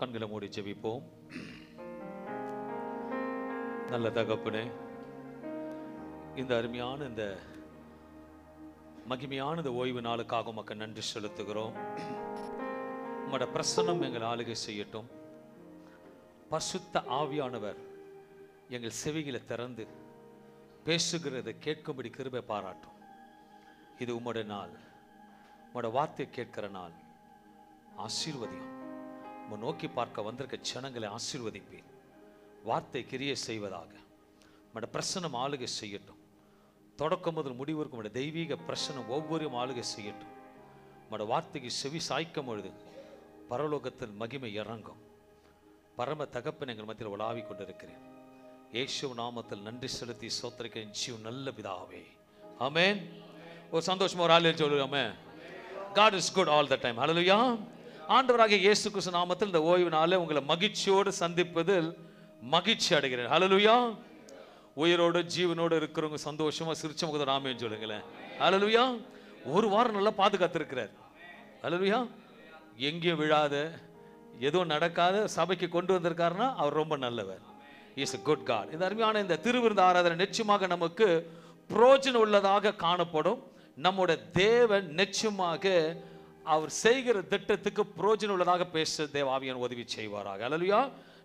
கண்களை மூடி ஜெபிப்போம். நல்ல தகப்பனே, இந்த அருமையான இந்த மகிமையான இந்த ஓய்வு நாளுக்காக உமக்கு நன்றி செலுத்துகிறோம். உங்களோட பிரசன்னம் எங்கள் ஆளுகை செய்யட்டும். பரிசுத்த ஆவியானவர் எங்கள் செவிகளை திறந்து பேசுகிறதை கேட்கும்படி கிருபை பாராட்டும். இது உம்முடைய நாள், உம்முடைய வார்த்தையை கேட்கிற நாள். ஆசீர்வதியும். நோக்கி பார்க்க வந்திருக்க ஜனங்களை ஆசீர்வதிப்பேன். வார்த்தை கிரியை செய்வதாக உம்முடைய பிரசன்னம் ஆளுகை செய்யட்டும். தொடக்கம் முதல் முடிவிற்கு உம்முடைய தெய்வீக பிரசன்னம் ஒவ்வொரு ஆளுகை செய்யட்டும். உம்முடைய வார்த்தைக்கு செவி சாய்க்கும் பொழுது பரலோகத்தில் மகிமை இறங்கும். பரம தகப்பன் எங்கள் மத்தியில் உலாவிக் கொண்டிருக்கிறேன். இயேசு நாமத்தில் நன்றி செலுத்தி ஸ்தோத்திரிக்கிறேன் ஜீவ நல்ல பிதாவே, ஆமென். ஒரு சந்தோஷமா ஒரு ஹல்லேலூயா சொல்லுவோமே. God is good all the time. ஹல்லேலூயா. ஆண்டவராகிய இயேசு கிறிஸ்து நாமத்தில் இந்த ஓய்வு நாளை உங்களை மகிழ்ச்சியோடு சந்திப்பதில் மகிழ்ச்சி அடைகிறேன். ஹல்லேலூயா. உயிரோடு ஜீவனோடு இருக்கிறவங்க சந்தோஷமா சிரிச்ச முகத்தோட ஆமென் சொல்லுங்களேன். ஹல்லேலூயா. ஒரு வாரம் நல்லா பாதுகாத்திருக்கிறார். ஹல்லேலூயா. எங்கேயும் விழாத, எதுவும் நடக்காத சபைக்கு கொண்டு வந்திருக்காருன்னா அவர் ரொம்ப நல்லவர். Is a good God. இந்த அருமையான இந்த திருவிருந்து ஆராதனை நிச்சயமாக நமக்கு பிரயோஜனம் உள்ளதாக காணப்படும். நம்முடைய தேவன் நிச்சயமாக அவர் செய்கிற திட்டத்துக்கு பிரயோஜனம் உள்ளதாக பேச தேவாவியன் உதவி செய்வாராக. அல்லேலூயா.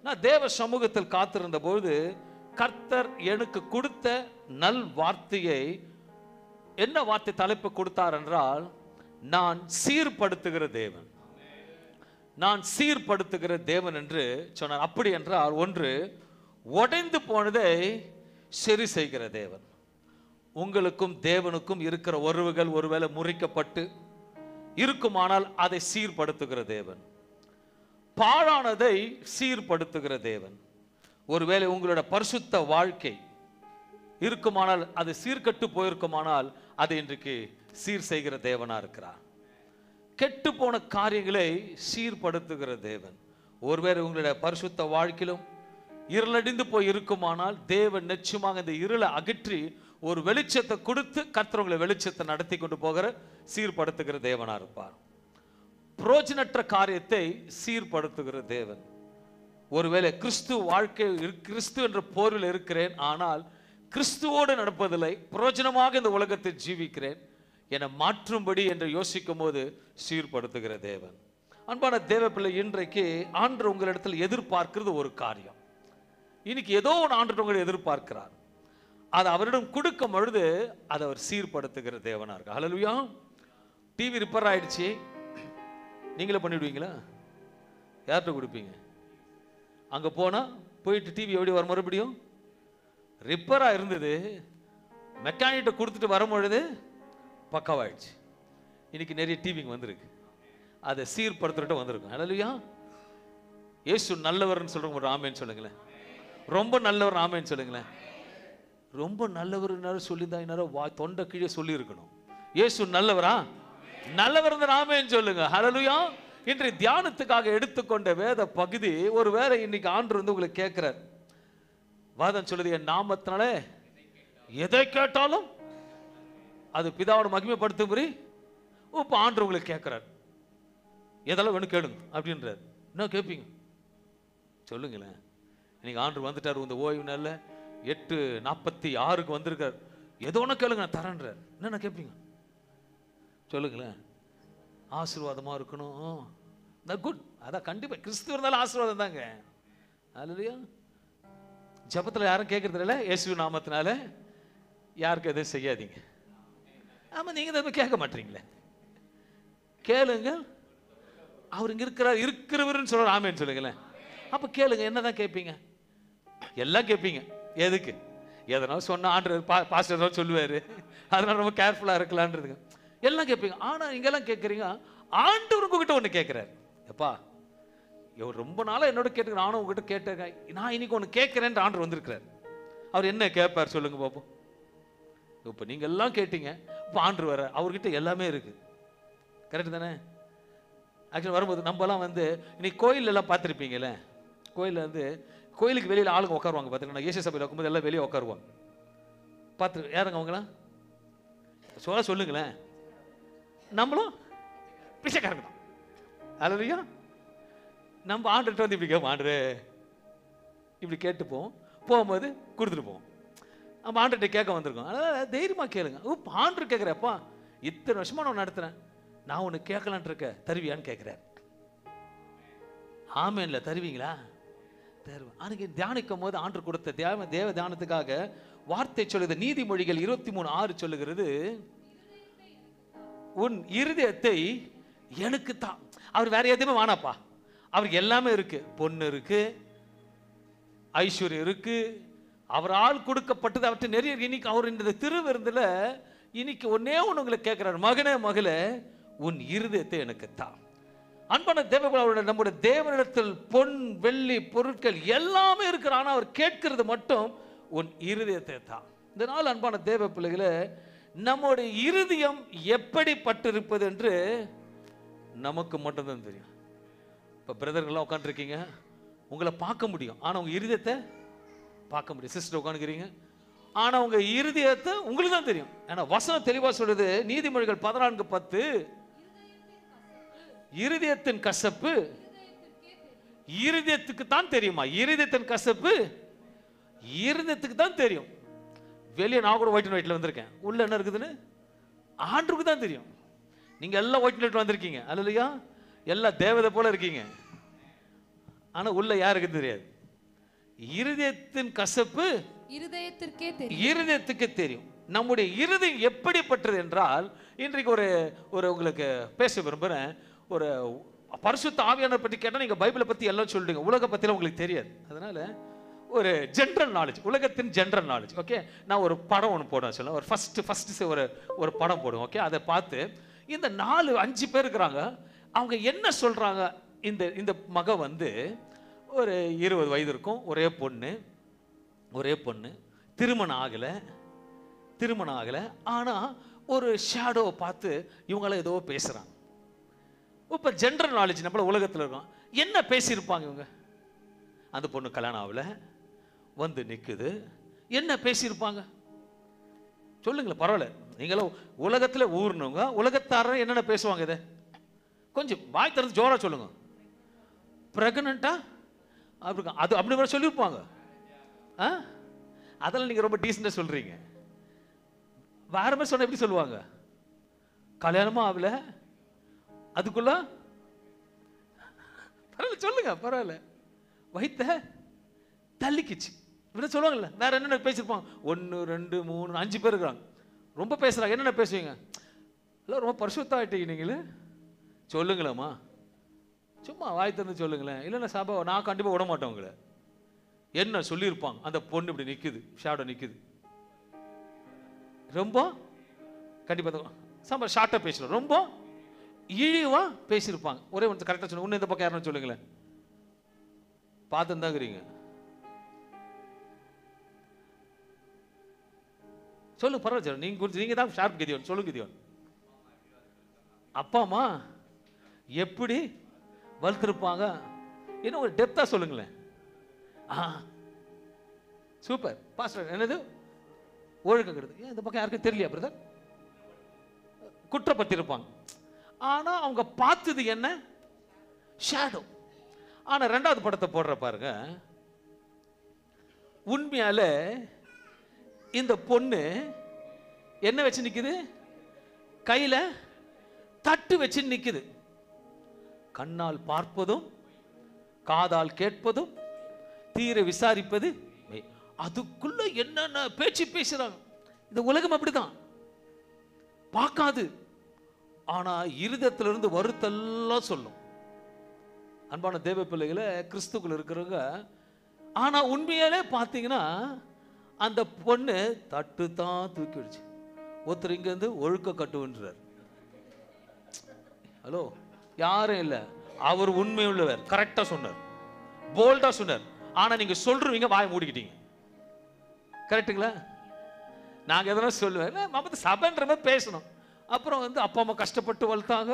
நான் தேவ சமூகத்தில் காத்திருந்த போது கர்த்தர் எனக்கு கொடுத்த நல் வார்த்தையை, என்ன வார்த்தை தலைப்பு கொடுத்தார் என்றால், நான் சீர்படுத்துகிற தேவன். நான் சீர்படுத்துகிற தேவன் என்று சொன்னார். அப்படி என்றால், ஒன்று, உடைந்து போனதை சரி செய்கிற தேவன். உங்களுக்கும் தேவனுக்கும் இருக்கிற உறவுகள் ஒருவேளை முறிக்கப்பட்டு இருக்குமானால் அதை சீர்படுத்துகிற தேவன். பாழானதை சீர்படுத்துகிற தேவன். ஒருவேளை உங்களோட பரிசுத்த வாழ்க்கை இருக்குமானால், அது சீர்கட்டு போயிருக்குமானால் அதை இன்றைக்கு சீர் செய்கிற தேவனா இருக்கிறார். கெட்டு போன காரியங்களை சீர்படுத்துகிற தேவன். ஒருவேளை உங்களுடைய பரிசுத்த வாழ்க்கையிலும் இருளடிந்து போய் இருக்குமானால் தேவன் நிச்சயமாக இந்த இருளை அகற்றி ஒரு வெளிச்சத்தை கொடுத்து கர்த்தர் வெளிச்சத்தை நடத்தி கொண்டு போகிற சீர்படுத்துகிற தேவனா இருப்பார். புரோஜனற்ற காரியத்தை சீர்படுத்துகிற தேவன். ஒருவேளை கிறிஸ்து வாழ்க்கை, கிறிஸ்து என்ற போரில் இருக்கிறேன், ஆனால் கிறிஸ்துவோடு நடப்பதில்லை, புரோஜனமாக இந்த உலகத்தை ஜீவிக்கிறேன், என மாற்றும்படி என்று யோசிக்கும் போது சீர்படுத்துகிற தேவன். அன்பான தேவ பிள்ளை, இன்றைக்கு ஆண்டவர் உங்களிடத்தில் எதிர்பார்க்கிறது ஒரு காரியம். இன்னைக்கு ஏதோ ஒரு ஆண்டவர் உங்களை எதிர்பார்க்கிறார். அதை அவரிடம் கொடுக்கும் பொழுது அதை அவர் சீர்படுத்துகிற தேவனா இருக்கு. ஹல்லேலூயா. டிவி ரிப்பேர் ஆயிடுச்சு, நீங்களே பண்ணிவிடுவீங்களா? யார்கிட்ட கொடுப்பீங்க? அங்கே போனால் போயிட்டு டிவி எப்படி வர மறுபடியும் ரிப்பேராக இருந்தது, மெக்கானிக்கிட்ட கொடுத்துட்டு வரும்பொழுது பக்காவாயிடுச்சு. இன்னைக்கு நிறைய டிவிங்க வந்திருக்கு, அதை சீர்படுத்துகிட்ட வந்திருக்கும். ஹல்லேலூயா. இயேசு நல்லவர்னு சொல்கிறவங்க ஒரு ஆமேன்னு சொல்லுங்களேன். ரொம்ப நல்லவர் ஆமேன்னு சொல்லுங்களேன். ரொம்ப நல்லவர் சொல்லிதான் தொண்டை கீழே சொல்லி இருக்கணும். இயேசு நல்லவரா? நல்லவர் ஆமேன்னு சொல்லுங்க. ஹல்லேலூயா. இன்றைய தியானத்துக்காக எடுத்துக்கொண்ட வேத பகுதி, ஒரு வேளை இன்னைக்கு ஆண்டவர் உங்களுக்கு கேட்கிறார். வாதம் சொல்லுது, என் நாமத்தினால எதை கேட்டாலும் அது பிதாவோட மகிமைப்படுத்தும்படி. இப்போ ஆண்டவர் உங்களுக்கு கேட்கிறார், எதெல்லாம் வேணும் கேளுங்க அப்படின்றார். என்ன கேட்பீங்க சொல்லுங்களேன். இன்னைக்கு ஆண்டவர் வந்துட்டார். இந்த ஓய்வு நாள்ல 8:46 வந்திருக்கார். ஏதோ ஒன்று கேளுங்க நான் தரேன்றார். என்னென்ன கேட்பீங்க சொல்லுங்களேன். ஆசீர்வாதமா இருக்கணும், குட். அதான் கண்டிப்பா கிறிஸ்து இருந்தாலும் ஆசீர்வாதம் தாங்க. அல்லேலூயா. ஜபத்தில் யாரும் கேட்கறது இல்லை, இயேசு நாமத்தினால யாருக்கு எதுவும் செய்யாதீங்க. ஆமா, நீங்க எதுவும் கேட்க மாட்டீங்களே. கேளுங்க, அவர் இங்க இருக்கிறார், இருக்கிறவர்னு சொல்ற ஆமேன்னு சொல்லுங்களேன். அப்ப கேளுங்க. என்னதான் கேட்பீங்க? எல்லாம் கேட்பீங்க. எதுக்கு? எதனால சொன்ன ஆண்டு பாஸ்டர் சொல்லுவாரு, அதனால ரொம்ப கேர்ஃபுல்லா இருக்கலான்றதுங்க. எல்லாம் கேட்பீங்க. ஆனா இங்கெல்லாம் கேட்குறீங்க, ஆண்டவர் உங்ககிட்ட ஒன்று கேட்கிறார். எப்பா, ரொம்ப நாளா என்னோட கேட்டு நானும் உங்ககிட்ட கேட்டேன், நான் இன்னைக்கு ஒன்று கேட்கிறேன். ஆண்டவர் வந்திருக்கிறார். அவர் என்ன கேட்பார் சொல்லுங்க பாப்போம். இப்போ நீங்க எல்லாம் கேட்டீங்க, இப்போ ஆண்டவர் வர, அவர்கிட்ட எல்லாமே இருக்கு. கரெக்ட் தானே? ஆக்சுவலி வரும்போது நம்மலாம் இன்னைக்கு கோயில் எல்லாம் பார்த்துருப்பீங்கல்ல. கோயிலில் கோயிலுக்கு வெளியில் ஆளுங்க உட்காருவாங்க. பார்த்தீங்கன்னா இயேசு சபையில் இருக்கும்போது எல்லாம் வெளியே உட்காருவாங்க. பார்த்து யாருங்க அவங்களாம் சொல்லுங்களேன். நம்மளும் பிச்சைக்காரங்க தான். அல்லேலூயா. நம்ம ஆண்டுகிட்ட வந்து இப்படி கேட்போம், ஆண்டு இப்படி கேட்டுப்போம், போகும்போது கொடுத்துட்டு போவோம். நம்ம ஆண்டுகிட்ட கேட்க வந்திருக்கோம். அதனால் தைரியமாக கேளுங்க. ஆண்டு கேட்குறப்பா, இத்தனை வருஷமா நான் நடத்துகிறேன், நான் ஒன்று கேட்கலான் இருக்க, தருவியான்னு கேட்குறாரு. ஆமேன்ல தருவீங்களா? தருவேன். அன்றைக்கி தியானிக்கும் போது ஆண்டு கொடுத்த தேவ தியானத்துக்காக வார்த்தை சொல்லுது. நீதிமொழிகள் 23:6 சொல்லுகிறது, உன் இருதயத்தை எனக்கு தான். அவர் வேற எதுவுமே வேணாப்பா, அவருக்கு எல்லாமே இருக்கு. பொண்ணு இருக்கு, ஐஸ்வர்யம் இருக்கு, அவரால் கொடுக்கப்பட்டது அவற்றை நிறைய. இன்னைக்கு அவர் இந்த திருவிருந்துல இன்னைக்கு ஒன்னே ஒன்று உங்களை கேட்கிறார், மகனே மகளே, உன் இருதயத்தை எனக்கு தான். அன்பான தேவ, நம்முடைய தேவனிடத்தில் பொன் வெள்ளி பொருட்கள் எல்லாமே இருக்கிற, ஆனால் அவர் கேட்கிறது மட்டும் உன் இருதயத்தை தான். இதனால் அன்பான தேவ பிள்ளைகளை, நம்முடைய இருதயம் எப்படிப்பட்டிருப்பது என்று நமக்கு மட்டும்தான் தெரியும். இப்போ பிரதர்கள்லாம் உட்காந்துருக்கீங்க, உங்களை பார்க்க முடியும், ஆனால் உங்கள் இருதயத்தை பார்க்க முடியும். சிஸ்டர் உட்காந்துக்கிறீங்க, ஆனால் உங்கள் இருதயத்தை உங்களுக்கு தான் தெரியும். ஏன்னா வசனம் தெளிவாக சொல்லுது, நீதிமொழிகள் 14:10, இருதயத்தின் கசப்பு இருதயத்துக்கு தான் தெரியுமா? இருதயத்தின் கசப்பு இருதயத்துக்கு தான் தெரியும். வெளியே நான் கூட ஒயிட் அண்ட் ஒயிட்ல வந்திருக்கேன், உள்ள என்ன இருக்குதுன்னு ஆண்டுக்கு தான் தெரியும். நீங்க எல்லாம் ஒயிட் அண்ட் ஒயிட் வந்திருக்கீங்க, அல்லையா? எல்லாம் தேவதை போல இருக்கீங்க, ஆனா உள்ள யாருக்கு தெரியாது. இருதயத்தின் கசப்பு இருதயத்துக்கு தெரியும். நம்முடைய இருதயம் எப்படிப்பட்டது என்றால், இன்றைக்கு ஒரு உங்களுக்கு பேச விரும்புகிறேன். ஒரு பரிசுத்த ஆவியானவரை பற்றி கேட்டால் நீங்கள் பைபிளை பற்றி எல்லாம் சொல்லுங்க, உலக பற்றிலாம் உங்களுக்கு தெரியாது. அதனால ஒரு ஜென்ரல் நாலேஜ், உலகத்தின் ஜென்ரல் நாலேஜ். ஓகே, நான் ஒரு படம் ஒன்று போடுவேன் சொல்ல, ஒரு ஃபஸ்ட்டு ஒரு படம் போடுவோம். ஓகே, அதை பார்த்து இந்த 4-5 பேர் இருக்கிறாங்க, அவங்க என்ன சொல்கிறாங்க. இந்த மக வந்து ஒரு 20 வயது இருக்கும், ஒரே பொண்ணு, திருமணம் ஆகலை, ஆனால் ஒரு ஷேடோவை பார்த்து இவங்களாம் ஏதோ பேசுகிறாங்க. இப்போ ஜென்ரல் நாலேஜ் நம்மள உலகத்தில் இருக்கோம், என்ன பேசியிருப்பாங்க இவங்க? அந்த பொண்ணு கல்யாணம் ஆகல, வந்து நிற்குது, என்ன பேசியிருப்பாங்க சொல்லுங்களேன்? பரவாயில்ல, நீங்களும் உலகத்தில் ஊர்னவங்க, உலகத்தாரர் என்னென்ன பேசுவாங்க? இதை கொஞ்சம் வாய் திறந்து ஜோரா சொல்லுங்க. பிரெக்னண்டா அப்படி அது அப்படி கூட சொல்லியிருப்பாங்க. அதெல்லாம் நீங்கள் ரொம்ப டீசெண்டாக சொல்கிறீங்க. வேற மாதிரி சொன்ன எப்படி சொல்லுவாங்க? கல்யாணமும் ஆகல, அதுக்குள்ள பரவாயில்ல சொல்லுங்க, பரவாயில்ல, வயித்த தள்ளிக்குச்சு இப்படி சொல்லுவாங்கல்ல. வேற என்னென்ன பேசியிருப்பாங்க? 1 2 3 5 பேர் இருக்கிறாங்க, ரொம்ப பேசுகிறாங்க. என்னென்ன பேசுவீங்க? இல்லை ரொம்ப பரிசுத்தம் ஆகிட்டீங்க நீங்களே, சொல்லுங்களேம்மா, சும்மா வாய் திறந்து சொல்லுங்களேன். இல்லைன்னா சபா நான் கண்டிப்பாக விட மாட்டேன் உங்களை. என்ன சொல்லியிருப்பாங்க? அந்த பொண்ணு இப்படி நிற்குது, ஷேடோ நிற்குது, ரொம்ப கண்டிப்பாக சாம்பார் ஷார்ட்டாக பேசுகிறோம், ரொம்ப இழிவாக பேசியிருப்பாங்க. ஒரே ஒன்று கரெக்டாக சொல்லுங்க. இன்னும் இந்த பக்கம் யாருன்னு சொல்லுங்களேன், பார்த்துருந்தாங்கிறீங்க, சொல்லுங்க, பரவாயில்ல. நீங்கள் குறித்து நீங்கள் தான் ஷார்ப் கிதியோன், சொல்லுங்க கிதியோன். அப்பா அம்மா எப்படி வளர்த்துருப்பாங்க, இன்னும் ஒரு டெப்த்தாக சொல்லுங்களேன். Super pastor. என்னது ஒழுக்கம் கிடையாது? ஏன் இந்த பக்கம் யாருக்கும் தெரியலையா பிரதர்? குற்றப்பட்டிருப்பாங்க, ஆனால் அவங்க பார்த்தது என்ன? ஷேடோ. ஆனால் 2வது படத்தை போடுற பாருங்க, உண்மையால இந்த பொண்ணு என்ன வச்சு நிற்குது? கையில் தட்டு வச்சு நிற்குது. கண்ணால் பார்ப்பதும் காதால் கேட்பதும் தீர விசாரிப்பது, அதுக்குள்ள என்னென்ன பேச்சு பேசுறாங்க. இந்த உலகம் அப்படிதான், பார்க்காது, ஆனா இருதயத்திலிருந்து வருத்தெல்லாம் சொல்லும். அன்பான தேவ பிள்ளைகளை, கிறிஸ்துக்குள்ள இருக்கிறவங்க, ஆனா உண்மையாலே பார்த்தீங்கன்னா அந்த பொண்ணு தட்டு தான் தூக்கி விடுச்சு. ஒருத்தர் இங்க இருந்து ஒழுக்க கட்டுன்றார். ஹலோ, யாரும் இல்லை, அவர் உண்மை உள்ளவர், கரெக்டா சொன்னார், போல்டா சொன்னார். ஆனா நீங்க சொல்றீங்க, வாயை மூடிக்கிட்டீங்க. கரெக்டுங்களா? நாங்க எதனா சொல்லுவேன், நம்ம சபைன்ற மாதிரி பேசணும். அப்புறம் வந்து அப்பா அம்மா கஷ்டப்பட்டு வளர்த்தாங்க,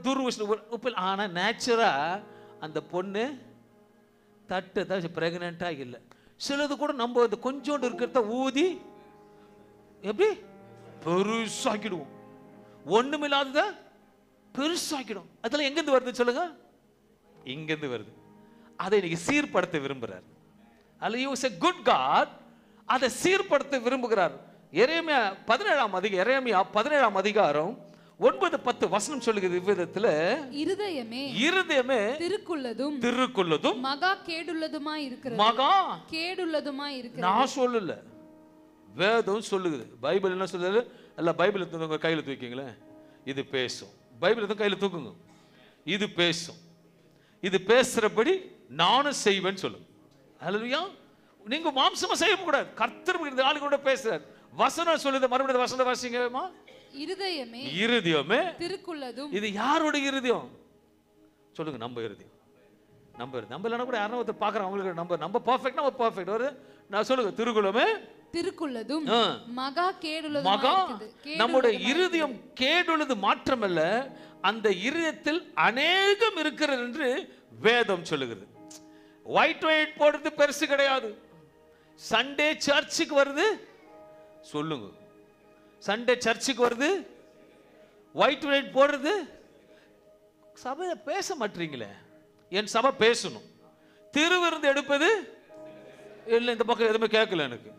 துர்விஷ்ணு. ஆனா நேச்சுரா அந்த பொண்ணு தட்டு தான் பிரெக்னண்டா இல்லை. சிலது கூட நம்ம இந்த கொஞ்சோண்டு இருக்கிறத ஊதி எப்படி பெருசாக்கிடுவோம், ஒண்ணுமில்லாதத பெருசாக்கிடும். அதெல்லாம் எங்கிருந்து வருது சொல்லுங்க? இங்கிருந்து வருது. அதை இன்னைக்கு சீர்படுத்த விரும்புகிறார். அல்ல, he was a good God. அதை சீர்படுத்த விரும்புகிறார். எரேமியா 17ஆம் அதிகாரம் 9-10 வசனம் சொல்லுகிறது இவ்விதத்துல, இருதயமே திருக்குள்ளதும் மகா கேடுள்ளதுமாய் இருக்கிறது. மகா கேடுள்ளதுமாய் இருக்கிறது. நான் சொல்லல, வேதம் சொல்லுகிறது. பைபிள் என்ன சொல்லுது? அல்ல, பைபிள் எடுத்து கையில தூக்கிங்களேன், இது பேசும். பைபிள் எடுத்து கையில தூக்குங்க, இது பேசும். இது பேசுறபடி நானும் செய்வேன்னு சொல்லுங்க. அல்லேலூயா. நீங்க மாம்சமா செய்யக்கூடாது. கர்த்தர் இந்த ஆளுகளோட பேசுறார். வசனம் சொல்லுது. மறுபடியும் வசனம் வாசிங்கமா. இருதயமே திருக்குள்ளதும். இது யாரோட இருதயம் சொல்லுங்க? நம்ம இருதயம். நம்ம இல்லைன்னா கூட யாரும் ஒருத்தர் பார்க்குறோம், அவங்களுக்கு நம்ம பர்ஃபெக்ட்னா ஒரு பர்ஃபெக்ட் வருது. நான் சொல்லுங்க, திருக்குள்ளதும் மகா கேடுள்ளதும். மகா நம்முடைய இருதயம் கேடுள்ளது மாற்றமல்ல, அந்த இருதயத்தில் அநேகம் இருக்கிறது என்று வேதம் சொல்லுகிறது. ஒயிட் போடுறது பெருசு கிடையாது. சண்டே சர்ச்சுக்கு வருது சொல்லுங்க, சண்டே சர்ச்சுக்கு வருது, ஒயிட் போடுறது. சபையை பேச மாட்டீங்களே. என் சபை பேசணும். திருவிருந்து எடுப்பது இல்லை, இந்த பக்கம் எதுவுமே கேட்கல எனக்கு.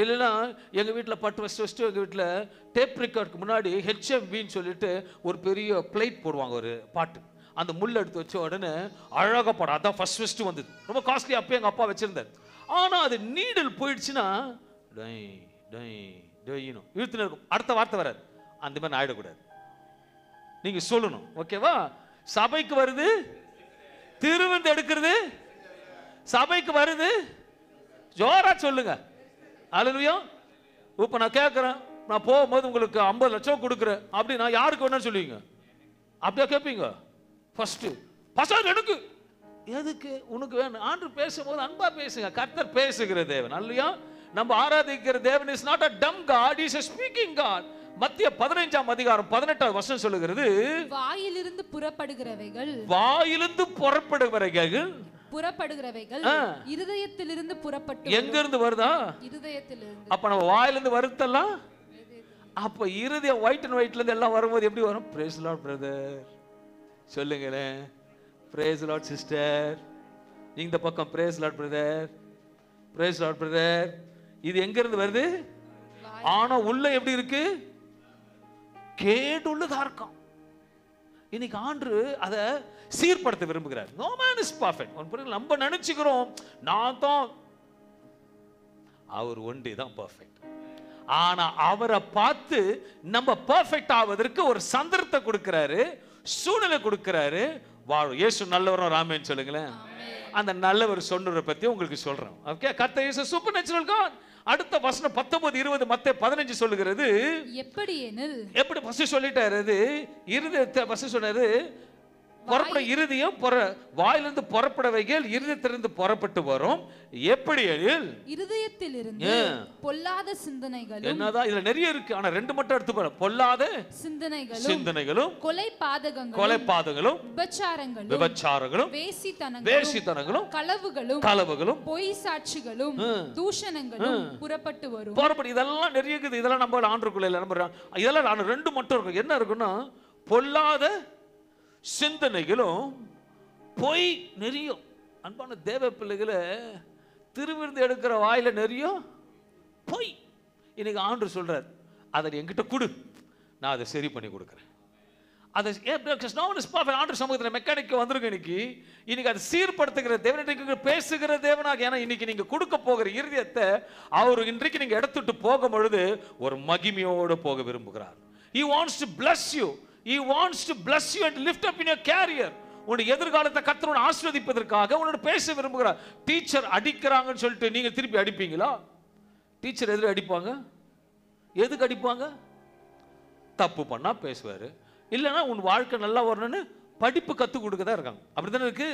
இல்லைன்னா எங்கள் வீட்டில் ஃபஸ்ட்டு எங்கள் வீட்டில் டேப் ரெக்கார்டுக்கு முன்னாடி HMVன்னு சொல்லிட்டு ஒரு பெரிய பிளேட் போடுவாங்க, ஒரு பாட்டு. அந்த முள் எடுத்து வச்ச உடனே அழகாக பாடம். அதான் ஃபஸ்ட்டு வந்தது. ரொம்ப காஸ்ட்லி. அப்போ எங்கள் அப்பா வச்சுருந்தார். ஆனால் அது நீடல் போயிடுச்சுன்னா டை டை டொய்னும் இழுத்துன்னு இருக்கும். அடுத்த வார்த்தை வராது. அந்த மாதிரி ஆயிடக்கூடாது. நீங்கள் சொல்லணும், ஓகேவா? சபைக்கு வருது, திருவிருந்து எடுக்கிறது. சபைக்கு வருது, ஜோரா சொல்லுங்க. அல்லேலூயா. இப்போ நான் கேட்குறேன், நான் போகும்போது உங்களுக்கு 50 லட்சம் கொடுக்குறேன் அப்படின்னா யாருக்கு வேணும்னு சொல்லுவீங்க? அப்படியா கேட்பீங்க? ஃபர்ஸ்ட் பசங்க எனக்கு எதுக்கு உனக்கு வேணும்? ஆண்டு பேசும்போது அன்பா பேசுங்க. கர்த்தர் பேசுகிற தேவன். அல்லேலூயா. நம்ம ஆராதிக்கிற தேவன் is not a dumb God, he is a speaking God. மத்திய 15ஆம் அதிகாரம் 18ஆவது வசனம் சொல்லுகிறது, வாயிலிருந்து புறப்படுகிறவைகள் இருதயத்திலிருந்து புறப்பட்டு. எங்க இருந்து வருதா? இருதயத்திலிருந்து. அப்ப நம்ம வாயிலிருந்து வருதெல்லாம். அப்ப இருதயம் ஒயிட் அண்ட் ஒயிட்ல இருந்து எல்லாம் வரும்போது எப்படி வரும்? praise lord brother சொல்லுங்களேன். praise lord sister. இந்த பக்கம் praise lord brother, praise lord brother. இது எங்க இருந்து வருது? ஆனா உள்ள எப்படி இருக்கு? கேடுள்ளதா இருக்கும். இன்னைக்கு ஆண்டு அதை சீர்படுத்த விரும்புகிறார். No man is perfect. நம்ம நினைச்சுக்கிறோம் நான் தான், அவர் ஒன்றே தான் பர்ஃபெக்ட். ஆனா அவரை பார்த்து நம்ம பர்ஃபெக்ட் ஆவதற்கு ஒரு சந்தர்ப்பத்தை கொடுக்கிறாரு, சூழ்நிலை கொடுக்கிறாரு. வாழும் இயேசு நல்லவரும் ராமேன்னு சொல்லுங்களேன். அந்த நல்லவர் சொன்னவரை பத்தி உங்களுக்கு சொல்றேன். ஓகே, கர்த்தர் இயேசு சூப்பர் நேச்சுரல் காட். அடுத்த வசனம் 19-20 மத்தேயு 15 சொல்லுகிறது, எப்படி ஃபர்ஸ்ட் சொல்லிட்டாரு. அது இருதயத்தை ஃபர்ஸ்ட் சொன்னாரு. புறப்பட இருதயம் வாயிலிருந்து புறப்படவைகள் இருதயத்திலிருந்து புறப்பட்டு வரும். எப்படி எனில் இருதயத்திலிருந்து பொல்லாத சிந்தனைகளும். என்னதான் இதுல நிறைய இருக்கு, ஆனா ரெண்டு மட்டும் எடுத்துக்கோ. பொல்லாத சிந்தனைகளும், கொலைபாதகங்களும், விபச்சாரங்களும், வேசித்தனங்களும், களவுகளும், பொய் சாட்சிகளும், தூஷணங்களும் புறப்பட்டு வரும். புறப்பட்டு இதெல்லாம் நிறைய இருக்குது. இதெல்லாம் நம்ம ஆண்டுக்குள்ள இல்ல. நம்ம இதெல்லாம் ரெண்டு மட்டும் இருக்கும். என்ன இருக்குன்னா, பொல்லாத சிந்தனைகளும் பொய் நிறைய. அன்பான தேவ பிள்ளைகளை, திருவிருந்து எடுக்கிற வாயில நிறைய பொய். இன்னைக்கு ஆண்டு சொல்றார், அதை என்கிட்ட கொடு, நான் அதை சரி பண்ணி கொடுக்குறேன். அதை ஆண்டு சமூகத்தில் மெக்கானிக் வந்துருங்க. இன்னைக்கு அதை சீர்படுத்துகிற தேவன், பேசுகிற தேவனாக. ஏன்னா இன்னைக்கு நீங்க கொடுக்க போகிற இருதயத்தை அவர் இன்றைக்கு நீங்க எடுத்துட்டு போகும் பொழுது ஒரு மகிமையோடு போக விரும்புகிறார். He wants to bless you. He wants to bless you and lift up in your career. உன்னுடைய எதிர்காலத்தை கர்த்தர் ஆசீர்வதிப்பதற்காக உன்னோட பேச விரும்புகிறார். டீச்சர் அடிக்கிறாங்கன்னு சொல்லிட்டு நீங்க திருப்பி அடிப்பீங்களா? டீச்சர் எதுக்கு அடிப்பாங்க? எதுக்கு அடிப்பாங்க? தப்பு பண்ணா பேசுவாரு. இல்லைன்னா உன் வாழ்க்கை நல்லா வரணும்னு படிப்பு கற்றுக் கொடுக்க தான் இருக்காங்க. அப்படித்தானே இருக்கு.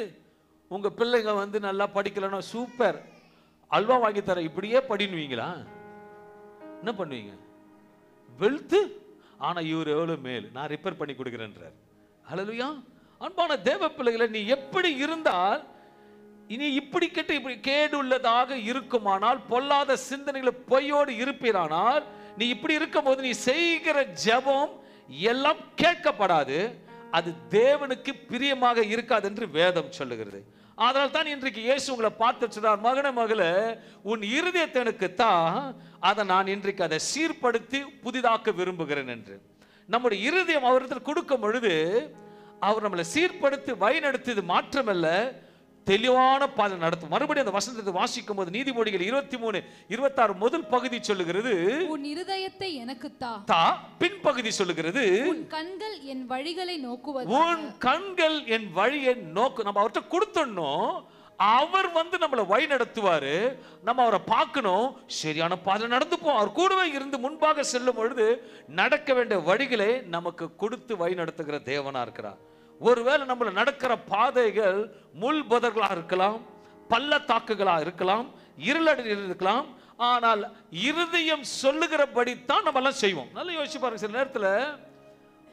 உங்க பிள்ளைங்க வந்து நல்லா படிக்கலன்னா சூப்பர் அல்வா வாங்கி தர, இப்படியே படினுவீங்களா? என்ன பண்ணுவீங்க? வெல்த்து. ஆனா இவர் எவ்வளவு மேல், நான் ரிப்பேர் பண்ணி கொடுக்கிறேன்றார். ஹல்லேலூயா. அன்பான தேவ பிள்ளைகளை, நீ எப்படி இருந்தால் இனி இப்படி கெட்டு இப்படி கேடு உள்ளதாக இருக்குமானால், பொல்லாத சிந்தனைகளை பொய்யோடு இருப்பீரானால், நீ இப்படி இருக்கும் போது நீ செய்கிற ஜெபம் எல்லாம் கேட்கப்படாது. அது தேவனுக்கு பிரியமாக இருக்காது என்று வேதம் சொல்லுகிறது. அதனால தான் இன்றைக்கு இயேசு உங்களை பார்த்து சொன்னார், மகனே மகளே, உன் இருதயத்தை எனக்கு தான், அதை நான் இன்றைக்கு அதை சீர்படுத்தி புதிதாக்க விரும்புகிறேன் என்று. நம்முடைய இருதயம் அவரிடத்தில் கொடுக்கும் பொழுது அவர் நம்மளை சீர்படுத்தி வழிநடத்தியது மாற்றமல்ல, தெளிவான பாதை நடத்தும். மறுபடியும் அந்த வசனத்தை வாசிக்கும் போது நீதிமொழிகள் 23:26 முதல் பகுதி சொல்லுகிறது, உன் இருதயத்தை எனக்கு தா. பின்பகுதி சொல்லுகிறது, உன் கண்கள் என் வழிகளை நோக்குவது. உன் கண்கள் என் வழியை நோக்கு. நம்ம அவர்கிட்ட கொடுத்தோம், அவர் நம்மளை வழி நடத்துவாரு. நம்ம அவரை பார்க்கணும், சரியான பாதை நடந்துப்போம். அவர் கூடவே இருந்து முன்பாக செல்லும் பொழுது நடக்க வேண்டிய வழிகளை நமக்கு கொடுத்து வழி நடத்துகிற தேவனா இருக்கிறார். ஒருவேளை நம்மள நடக்கிற பாதைகள் முள் புதர்களா இருக்கலாம், பள்ளத்தாக்குகளா இருக்கலாம், இருளடி இருக்கலாம். ஆனால் இருதயம் சொல்லுகிறபடி தான் நம்ம எல்லாம் செய்வோம். நல்லா யோசிச்சு பாருங்க. சில நேரத்தில்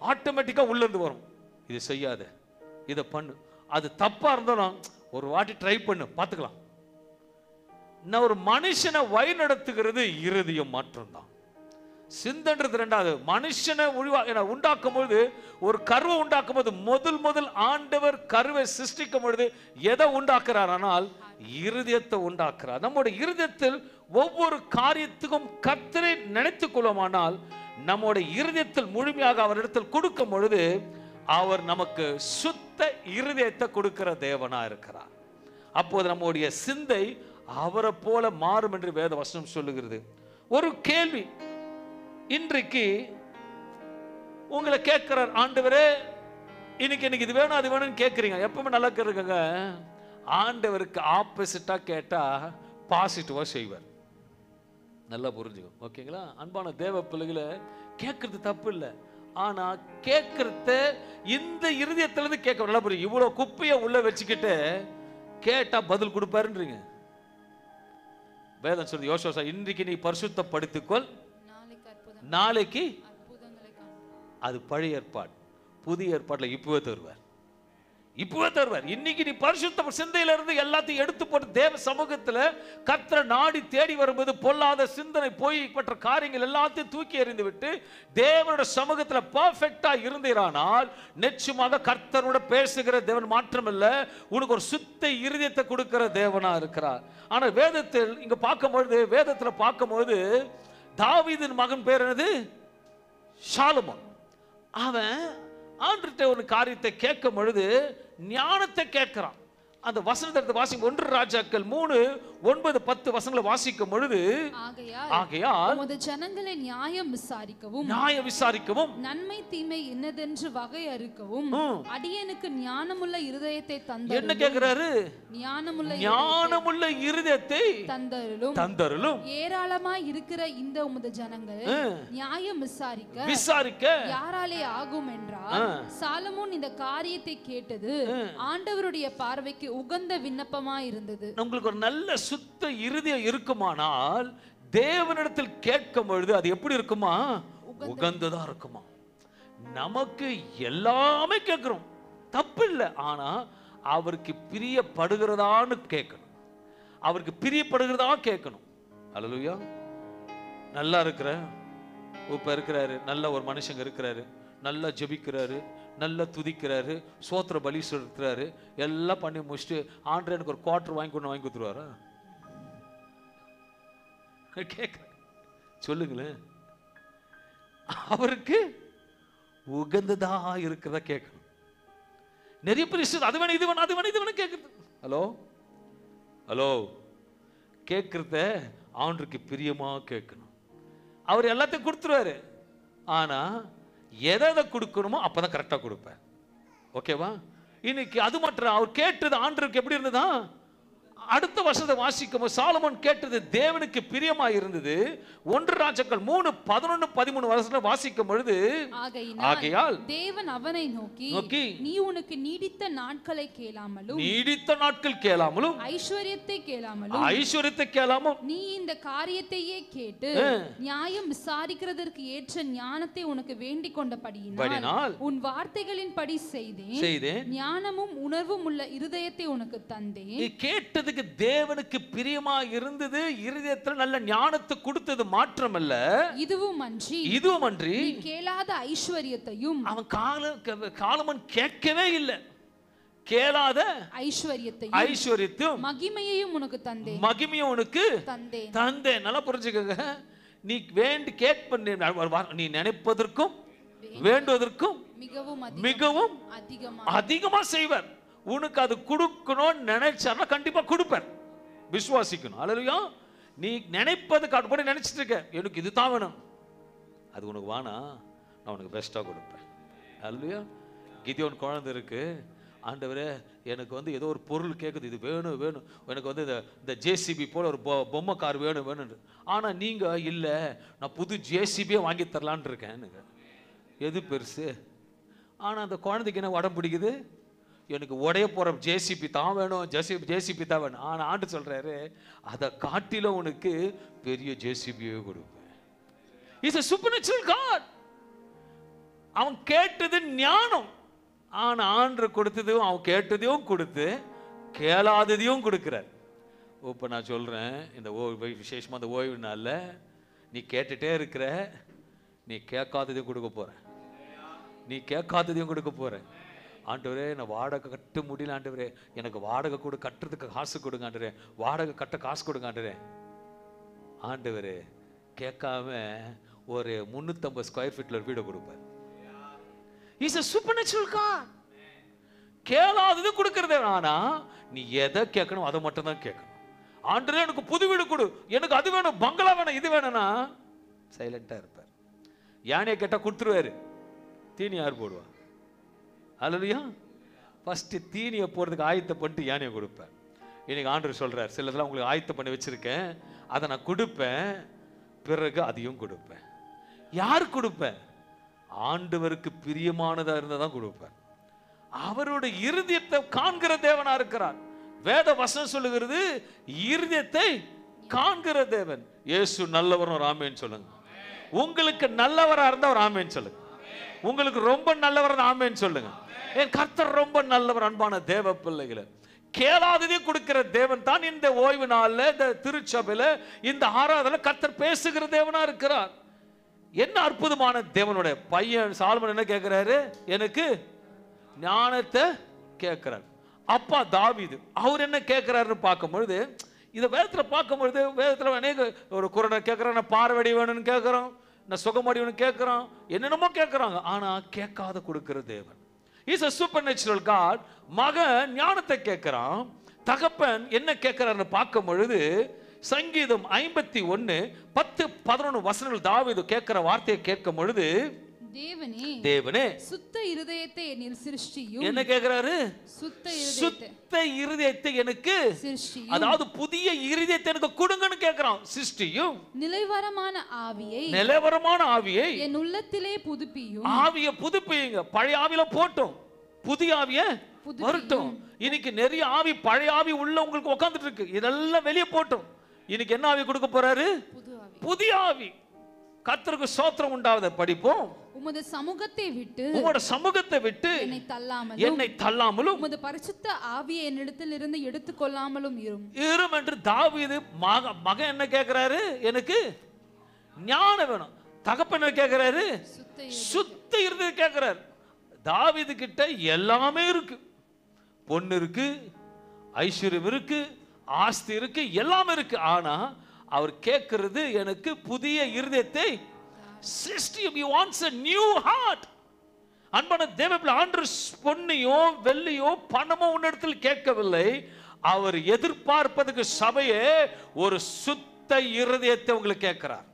ஆட்டோமேட்டிக்கா உள்ள இருந்து வரும், இது செய்யாத, இதை பண்ணு, அது தப்பா இருந்தாலும் ஒரு வாட்டி ட்ரை பண்ணு, பார்த்துக்கலாம். நான் ஒரு மனுஷனை வழி நடத்துகிறது இருதயம் மாற்றம் தான். சிந்தன்றது ரெண்டாவது. மனுஷனை உண்டாக்கும் பொழுது, ஒரு கருவை உண்டாக்கும் போது முதல் ஆண்டவர் கருவை சிருஷ்டிக்கும் பொழுது எதை உண்டாக்குறார்? ஆனால் இருதயத்தை உண்டாக்குறார். நம்முடைய இருதயத்தில் ஒவ்வொரு காரியத்துக்கும் கர்த்தரை நினைத்துக் கொள்ளுமானால், நம்முடைய இருதயத்தில் முழுமையாக அவரிடத்தில் கொடுக்கும் பொழுது அவர் நமக்கு சுத்த இருதயத்தை கொடுக்கிற தேவனா இருக்கிறார். அப்போது நம்முடைய சிந்தை அவரை போல மாறும் என்று வேத வசனம் சொல்லுகிறது. ஒரு கேள்வி இன்றைக்கு உங்களை கேட்கிறார், ஆண்டவரே இன்னைக்கு இது வேணும் அது வேணும்னு கேட்குறீங்க. எப்பவுமே நல்லா கேட்குங்க. ஆண்டவருக்கு ஆப்போசிட்டா கேட்டா பாசிட்டிவா செய்வார். நல்லா புரிஞ்சுக்கும். ஓகேங்களா? அன்பான தேவ பிள்ளைகளை, கேட்கறது தப்பு இல்லை. ஆனா கேட்கறத இந்த இருதயத்திலிருந்து கேட்க நல்லா புரியும். இவ்வளவு குப்பையை உள்ள வச்சுக்கிட்டு கேட்டா பதில் கொடுப்பாருன்றீங்க. வேதம் சொல்லுது, யோசுவா, இன்றைக்கு நீ பரிசுத்தப்படுத்திக்கொள், நாளைக்கு. அது பழைய ஏற்பாடு. புதிய ஏற்பாட்டில் இப்பவே தருவார். இன்னைக்கு நீ பரிசுத்த சிந்தையில இருந்து எல்லாத்தையும் எடுத்து போட்டு தேவ சமூகத்துல கர்த்தரை நாடி தேடி வரும்போது பொல்லாத சிந்தனை, போய் பற்ற காரியங்கள் எல்லாத்தையும் தூக்கி எறிந்து விட்டு தேவனோட சமூகத்துல பர்ஃபெக்டா இருந்தீரானால் நிச்சயமாக கர்த்தரோட பேசுகிற தேவன் மாற்றமில்ல, உனக்கு ஒரு சுத்த இருதயத்தை கொடுக்கிற தேவனா இருக்கிறார். ஆனா வேதத்தில் இங்க வேதத்துல பார்க்கும்போது தாவீதின் மகன் பேர் என்னது? சாலமோன். அவன் ஆண்டவர்கிட்ட ஒரு காரியத்தை கேட்கும் பொழுது ஞானத்தை கேட்கிறான். அந்த வசனத்தை வாசிக்கும் 1 ராஜாக்கள் 3:9-10 வசனங்களை வாசிக்கும் பொழுது, ஆகையால் உமது ஜனங்களை நியாயம் விசாரிக்கவும் நன்மை தீமை என்னதென்று வகை அறிக்கவும் அடியேனுக்கு ஞானமுள்ள இருதயத்தை தந்தருளும். என்ன கேட்கிறாரு? ஞானமுள்ள இருதயத்தை தந்தருளும். ஏராளமாய் இருக்கிற இந்த உமது ஜனங்கள் நியாயம் விசாரிக்க யாராலே ஆகும் என்றால், சாலமோன் இந்த காரியத்தை கேட்டது ஆண்டவருடைய பார்வைக்கு உகந்த விண்ணப்பமாய் இருந்தது. உங்களுக்கு ஒரு நல்ல சுத்த இருதயம் இருக்குமானால் தேவனிடத்தில் கேட்கும் பொழுது அது எப்படி இருக்குமா? உகந்ததா இருக்குமா? நமக்கு எல்லாமே கேட்கிறோம், தப்பு இல்லை. ஆனா அவருக்கு பிரியப்படுகிறதான்னு கேட்கணும். அவருக்கு பிரியப்படுகிறதா கேட்கணும். அல்லேலூயா. நல்லா இருக்கிறாரு, நல்ல ஒரு மனுஷங்க இருக்கிறாரு, நல்லா ஜெபிக்கிறாரு, நல்லா துதிக்கிறாரு, சோத்திர பலி செலுத்துறாரு, எல்லாம் பண்ணி முடிச்சுட்டு ஆண்டவர் எனக்கு ஒரு குவார்டர் வாங்கி கொடுத்துருவாரா? கேட்கிறேன், சொல்லுங்களேன். அவருக்கு உகந்ததா இருக்கிறதா கேட்கணும். நிறைய பேர் அது வேணும் இது வேணும் கேட்கறது. ஹலோ கேட்கறத ஆண்டவருக்கு பிரியமா கேட்கணும். அவர் எல்லாத்தையும் கொடுத்துருவாரு. ஆனா எதை கொடுக்கணுமோ அப்பதான் கரெக்டா கொடுப்பேன். ஓகேவா? இன்னைக்கு அது மட்டும் அவர் கேட்டது ஆண்டவருக்கு எப்படி இருந்ததா? அடுத்த வருஷத்தை வாசிக்கும் சாலமோன் கேட்டது தேவனுக்கு பிரியமா இருந்தது. 1 ராஜாக்கள் 3:11-13 வருஷத்துல வாசிக்கும் பொழுது, ஆகையால் தேவன் அவனை நோக்கி நீ உனக்கு நீடித்த நாட்கள் கேளாமலும் ஐஸ்வர்யத்தை கேளாமலும் நீ இந்த காரியத்தையே கேட்டு நியாயம் விசாரிக்கிறதற்கு ஏற்ற ஞானத்தை உனக்கு வேண்டிக் கொண்டபடியினால் உன் வார்த்தைகளின் படி செய்தேன். ஞானமும் உணர்வும் உள்ள இருதயத்தை உனக்கு தந்தேன். கேட்டது கேட்கறதுக்கு தேவனுக்கு பிரியமா இருந்தது, இருதயத்துல நல்ல ஞானத்தை கொடுத்தது மாத்திரமல்ல, இதுவும் அன்றி கேளாத ஐஸ்வர்யத்தையும், அவன் காலமன் கேட்கவே இல்லை, கேளாத ஐஸ்வர்யத்தையும் மகிமையையும் உனக்கு தந்தேன், மகிமையும் உனக்கு தந்தேன். நல்லா புரிஞ்சுக்கங்க, நீ வேண்டி நீ நினைப்பதற்கும் வேண்டுவதற்கும் மிகவும் அதிகமா செய்வார். உனக்கு அது கொடுக்கணும்னு நினைச்சாருன்னா கண்டிப்பா கொடுப்பார். விசுவாசிக்கணும். அல்லேலூயா. நீ நினைப்பது காட்டு நினைச்சிட்டு இருக்க, எனக்கு இதுதான் வேணும், அது உனக்கு வேணா, நான் உனக்கு பெஸ்டா கொடுப்பேன். அல்லேலூயா. கிதியோன் குழந்தை இருக்கு, ஆண்டவரே எனக்கு ஏதோ ஒரு பொருள் கேட்குது, இது வேணும் வேணும், எனக்கு இந்த ஜேசிபி போல ஒரு பொம்மை கார் வேணும் வேணும். ஆனால் நீங்கள் இல்லை, நான் புது ஜேசிபியே வாங்கி தரலான் இருக்கேன். எது பெருசு? ஆனால் அந்த குழந்தைக்கு என்ன உடம்பு பிடிக்குது, எனக்கு உடைய போகிற ஜேசிபி தான் வேணும், ஜேசிபி தான் வேணும். ஆனால் ஆண்டு சொல்கிறாரு, அதை காட்டிலும் உனக்கு பெரிய ஜேசிபியே கொடுப்பேன். It's a supernatural God. அவன் கேட்டது ஞானம், ஆனா ஆண்டவர் கொடுத்ததும் அவன் கேட்டதையும் கொடுத்து கேளாததையும் கொடுக்கிறார். இப்போ நான் சொல்றேன், இந்த விசேஷமா அந்த ஓய்வு நாள்ல நீ கேட்டுட்டே இருக்கிற, நீ கேட்காததையும் கொடுக்க போற, நீ கேட்காததையும் கொடுக்க போற. ஆண்டவரே நான் வாடகை கட்ட முடியல, ஆண்டவரே எனக்கு வாடகை கொடு, கட்டுறதுக்கு காசு கொடுங்க ஆண்டவரே, வாடகை கட்ட காசு கொடுங்க ஆண்டவரே. ஆண்டவரே கேட்காம ஒரு 350 ஸ்கொயர் ஃபீட்ல ஒரு வீடு கொடுப்பார். He's a supernatural God. கேளாதது கொடுக்கறதே. ஆனா நீ எதை கேட்கணும் அதை மட்டும் தான் கேட்கணும். ஆண்டவரே எனக்கு புது வீடு கொடு, எனக்கு அது வேணும், பங்களா வேணும், இது வேணும்னா சைலண்டா இருப்பார். யானையை கேட்டா கொடுத்துருவாரு, தீனி யார் போடுவா? அல்லேலூயா. ஃபர்ஸ்ட் தீனியை போடுறதுக்கு ஆயத்த பண்ணிட்டு யானையை கொடுப்பேன். இன்னைக்கு ஆண்டவர் சொல்றார், சிலதெல்லாம் உங்களுக்கு ஆயத்த பண்ணி வச்சிருக்கேன், அதை நான் கொடுப்பேன், பிறகு அதையும் கொடுப்பேன். யார் கொடுப்பேன்? ஆண்டவருக்கு பிரியமானதா இருந்தாதான் கொடுப்பார். அவருடைய இருதயத்தை காண்கிற தேவனா இருக்கிறார். வேத வசனம் சொல்லுகிறது, இருதயத்தை காண்கிற தேவன். இயேசு நல்லவர், ஒரு ஆமென் சொல்லுங்க. உங்களுக்கு நல்லவரா இருந்தா ஒரு ஆமென் சொல்லுங்க. உங்களுக்கு ரொம்ப நல்லவர் ஆமென் சொல்லுங்க. என் கர்த்தர் ரொம்ப நல்லவர். அன்பான தேவ பிள்ளைகளை, கேளாததே கொடுக்கிற தேவன் தான் இந்த ஓய்வு நாள்ல, இந்த திருச்சபையில, இந்த ஆராதனை கர்த்தர் பேசுகிற தேவனா இருக்கிறார். என்ன அற்புதமான தேவனுடைய பையன் சாலமோன் என்ன கேட்கிறாரு? எனக்கு ஞானத்தை கேட்கிறார். அப்பா தாவீது அவர் என்ன கேட்கிறாருன்னு பார்க்கும்பொழுது, இதை வேதத்துல பார்க்கும்பொழுது, வேதத்துல அநேக ஒரு குரனை கேட்கிறான், நான் பார்வடி வேணும்னு கேட்கிறோம், நான் சுகமடி வேணும்னு கேட்கிறோம், என்னென்னமோ கேட்கிறாங்க. ஆனா கேட்காத கொடுக்கிற தேவன். Is a supernatural God. மகன் ஞானத்தை கேட்கிறான், தகப்பன் என்ன கேட்கிறாருன்னு பார்க்கும் பொழுது, சங்கீதம் 51:10-11 வசனங்கள் தாவீது கேட்கிற வார்த்தையை கேட்கும் பொழுது, தேவனே சுத்த இருதயத்தை என்னில் சிருஷ்டியும். என்ன கேட்கிறாரு? சுத்த இருதயத்தை எனக்கு சிருஷ்டியும். அதாவது புதிய இருதயத்தை எனக்கு கொடுங்கன்னு கேட்கிறான். சிருஷ்டியும். நிலைவரமான ஆவியை என் உள்ளத்திலே புதுப்பியும். ஆவியை புதுப்பியுங்க. பழைய ஆவியில போட்டோம், புதிய ஆவியை வரட்டும். இன்னைக்கு நிறைய ஆவி, பழைய ஆவி உள்ள உங்களுக்கு உட்கார்ந்துட்டு இருக்கு, இதெல்லாம் வெளியே போட்டோம். இன்னைக்கு என்ன ஆவி கொடுக்க போறாரு? புதிய ஆவி. கர்த்தருக்கு ஸ்தோத்திரம் உண்டாவதை படிப்போம். உமது சமூகத்தை விட்டு என்னை தள்ளாமலும் உமது பரிசுத்த ஆவியை என்னிடத்தில் இருந்து எடுத்துக்கொள்ளாமலும் இரும் என்று தாவீது மகன் என்ன கேட்கிறாரு? எனக்கு ஞானம் வேணும். தகப்பன் என்ன கேட்கிறாரு? சுத்த இருதயம் கேட்கிறாரு. தாவீது கிட்ட எல்லாமே இருக்கு, பொண்ணு இருக்கு, ஐஸ்வர்யம் இருக்கு, ஆஸ்தி இருக்கு, எல்லாமே இருக்கு. ஆனா அவர் கேட்கிறது எனக்கு புதிய இருதயத்தை சிருஷ்டியும். He wants a new heart. அன்பான தேவப்பிள்ளை, ஆண்டவர் பொன்னையோ வெள்ளியோ பணமோ உன்னிடத்தில் கேட்கவில்லை. அவர் எதிர்பார்ப்பதுக்கு சபையே ஒரு சுத்த இருதயத்தை உங்களுக்கு கேட்கிறார்.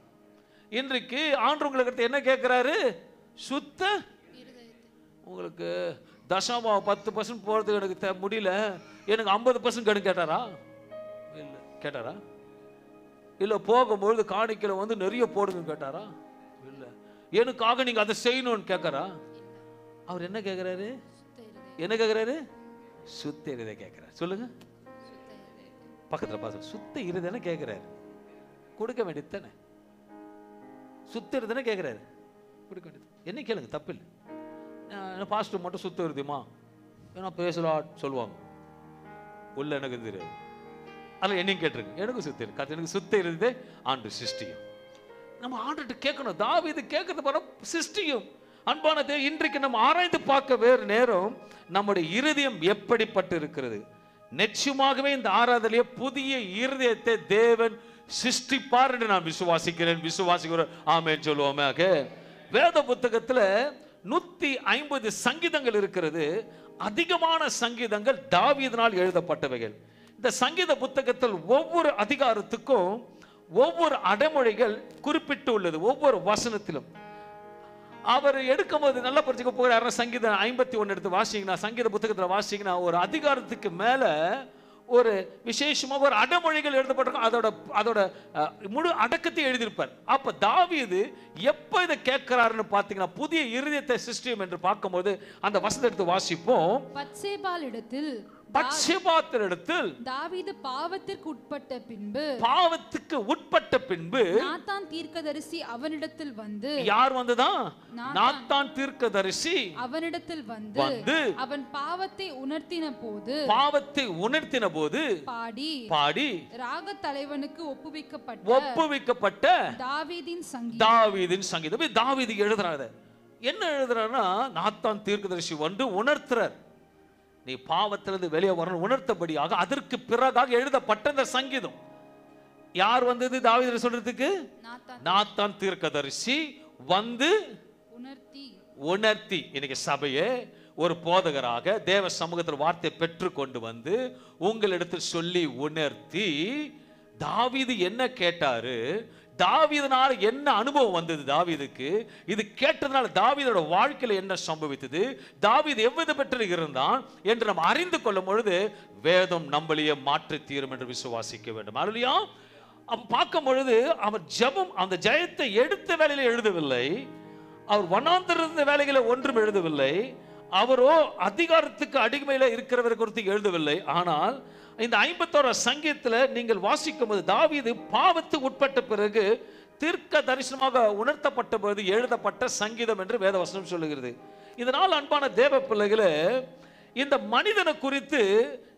இன்றைக்கு ஆண்டவர் உங்களுக்கு என்ன கேட்கிறாரு? சுத்த உங்களுக்கு தசமா 10% போறதுக்கு எனக்கு முடியல, எனக்கு 50% கணக்கு கேட்டாரா? இல்லை. கேட்டாரா? இல்லை. போகும்பொழுது காணிக்கையில நிறைய போடுங்க கேட்டாரா? இல்லை. எனக்காக நீங்க அதை செய்யணும்னு கேட்கறா? அவர் என்ன கேட்கிறாரு? என்ன கேட்கிறாரு? சுத்த இருதயம் கேட்கிறார். சொல்லுங்க, பக்கத்துல பாச சுத்த இருதயம் கேட்கிறாரு. கொடுக்க வேண்டியது தானே? சுத்த இருதயம் கேட்கிறாரு, கொடுக்க வேண்டியது. என்ன கேளுங்க, தப்பில்லை. பாஸ்டர் மட்டும் சுத்த இருதயமா ஏன்னா பேசலாம் சொல்லுவாங்க, உள்ள எனக்கு தெரியாது. அதில் என்னையும் கேட்டிருக்கு, எனக்கும் சுத்தி இருக்கு. அது எனக்கு சுத்தி இருந்தது ஆண்டு சிருஷ்டியும். நம்ம ஆண்டுட்டு கேட்கணும். தாவீது கேட்கறது பாரு, சிருஷ்டியும். அன்பானது, இன்றைக்கு நம்ம ஆராய்ந்து பார்க்க வேறு நேரம் நம்முடைய இருதயம் எப்படிப்பட்டு இருக்கிறது. நிச்சயமாகவே இந்த ஆராதனையே புதிய இருதயத்தை தேவன் சிருஷ்டிப்பார் என்று நான் விசுவாசிக்கிறேன். ஆமென் சொல்லுவோமாக. வேத புத்தகத்துல 150 சங்கீதங்கள் இருக்கிறது. அதிகமான சங்கீதங்கள் தாவீதினால் எழுதப்பட்டவைகள். இந்த சங்கீத புத்தகத்தில் ஒவ்வொரு அதிகாரத்துக்கும் ஒவ்வொரு அடைமொழிகள் குறிப்பிட்டு உள்ளது. ஒவ்வொரு வசனத்திலும் அவர் எடுக்கும் போது நல்லா படிச்சுக்க போகிறார். சங்கீதம் 51 எடுத்து வாசிங்கன்னா, சங்கீத புத்தகத்தில் வாசிங்கன்னா, ஒரு அதிகாரத்துக்கு மேல ஒரு விசேஷமாக ஒரு அடைமொழிகள் எழுதப்பட்டிருக்கும். அதோட முழு அடக்கத்தை எழுதியிருப்பார். அப்ப தாவீது எப்ப இதை கேட்கிறாருன்னு பாத்தீங்கன்னா, புதிய இருதயத்தை சிருஷ்டியும் என்று பார்க்கும்போது அந்த வசனத்தை எடுத்து வாசிப்போம். பத்சேபாளிடத்தில் தாவீது பாவத்துக்கு உட்பட்ட பின்பு நாத்தான் தீர்க்கதரிசி அவனிடத்தில் வந்து, யார் வந்ததான்? நாத்தான் தீர்க்கதரிசி அவனிடத்தில் வந்து அவன் பாவத்தை உணர்த்தின போது பாடி ராக தலைவனுக்கு ஒப்புவிக்கப்பட்ட தாவீதின் சங்கீதம். தாவீது எழுதுறாரு. என்ன எழுதுறாருன்னா, நாத்தான் தீர்க்கதரிசி வந்து உணர்த்துறார், நீ பாவத்திலிருந்து வெளியே வரணும் உணர்த்தபடியாக. அதற்கு பிறகாக எழுதப்பட்ட இந்த சங்கீதம். யார் வந்தது தாவீது சொல்றதுக்கு? நாத்தான் தீர்க்கதரிசி வந்து உணர்த்தி. இன்னைக்கு சபையே ஒரு போதகராக தேவ சமூகத்தில் வார்த்தை பெற்று கொண்டு வந்து உங்களிடத்தில் சொல்லி உணர்த்தி, தாவீது என்ன கேட்டாரு, தாவீதுனால என்ன அனுபவம் வந்தது தாவீதுக்கு, இது கேட்டதுனால தாவீதோட வாழ்க்கையில என்ன சம்பவித்தது, தாவீது எவ்வித பெற்று இருந்தான் என்று நாம் அறிந்து கொள்ளும் பொழுது வேதம் நம்மளையே மாற்றி தீரும் என்று விசுவாசிக்க வேண்டும். அல்லையா? அப்ப பார்க்கும் பொழுது அவர் ஜெபம் அந்த ஜெயத்தை எடுத்த வேலையில எழுதவில்லை, அவர் வனாந்தர வேலைகளை ஒன்றும் எழுதவில்லை, அவரோ அதிகாரத்துக்கு அடிமையில இருக்கிறவர் குறித்து எழுதவில்லை. ஆனால் இந்த 51 சங்கீதத்தில் நீங்கள் வாசிக்கும் போது தாவீது பாவத்துக்கு உட்பட்ட பிறகு தீர்க்க தரிசனமாக உணர்த்தப்பட்ட போது எழுதப்பட்ட சங்கீதம் என்று வேதவசனம் சொல்லுகிறது. இதனால் அன்பான தேவ பிள்ளைகளே, இந்த மனிதனை குறித்து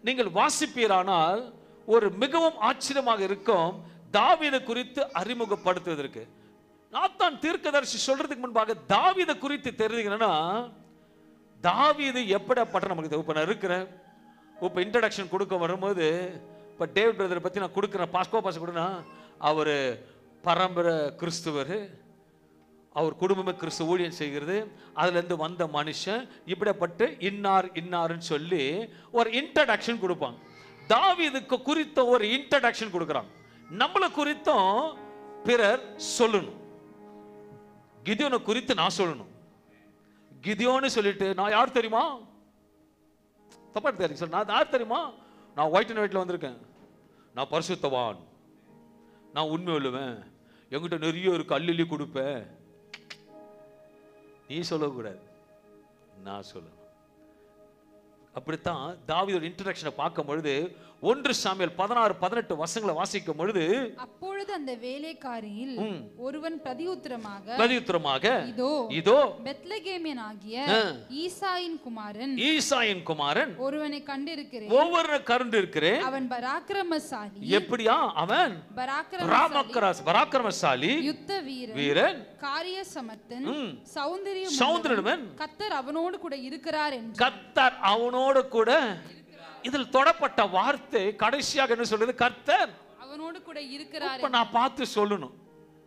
நீங்கள் வாசிப்பீரானால் ஒரு மிகவும் ஆச்சரியமாக இருக்கும். தாவீது குறித்து அறிமுகப்படுத்துவதற்கு நாத்தான் தீர்க்கதரிசி சொல்றதுக்கு முன்பாக தாவீது குறித்து தெரிஞ்சுக்கணும்னா, தாவீது எப்படிப்பட்ட நமக்கு இப்ப நான் இருக்கிறேன். இப்போ இன்ட்ரடக்ஷன் கொடுக்க வரும்போது, இப்போ டேவிட் பிரதரை பற்றி நான் கொடுக்குறேன், பாஸ்கோ பாஸ் கொடுனா, அவர் பரம்பரை கிறிஸ்துவர், அவர் குடும்பமே கிறிஸ்து ஊழியம் செய்கிறது, அதுலேருந்து வந்த மனுஷன், இப்படிப்பட்டு இன்னாருன்னு சொல்லி ஒரு இன்ட்ரடக்ஷன் கொடுப்பாங்க. தாவீதுக்கு குறித்த ஒரு இன்ட்ரடக்ஷன் கொடுக்குறாங்க. நம்மளை குறித்தும் பிறர் சொல்லணும். கிதியோனை குறித்து நான் சொல்லணும். கிதியோன்னு சொல்லிட்டு நான் யார் தெரியுமா, தப்பா தெரியும் சார், நான் யார் தெரியுமா, நான் ஒயிட் அண்ட் ஒயிட்ல வந்திருக்கேன், நான் பரிசுத்தவான், நான் உண்மை சொல்லுவேன், என்கிட்ட நிறைய இருக்கு, அள்ளி கொடுப்பேன். நீ சொல்லக்கூடாது, நான் சொல்லணும். அப்படித்தான் தாவீதோட இன்ட்ரடக்ஷனை பார்க்கும் பொழுது 1 சாமுவேல் 16-18 வசனங்களை வாசிக்கும் பொழுது, அப்பொழுது அந்த வேலைக்காரியில் ஒருவன் பிரதியுத்தரமாக இதோ பெத்லகேமியனாகிய ஈசாயின் குமாரன் ஒருவனை கண்டிருக்கிறேன், அவன் பராக்கிரமசாலி. எப்படியா? அவன் பராக்கிரமசாலி, யுத்த வீரன், காரிய சமர்த்தன், சௌந்தரியவன், கர்த்தர் அவனோடு கூட இருக்கிறார் என்று. கர்த்தர் அவனோடு கூட, இதில் தொடப்பட்ட வார்த்தை கடைசியாக என்ன சொல்றது? கர்த்தர் அவனோடு கூட இருக்கிறார். நான் பார்த்து சொல்லணும்,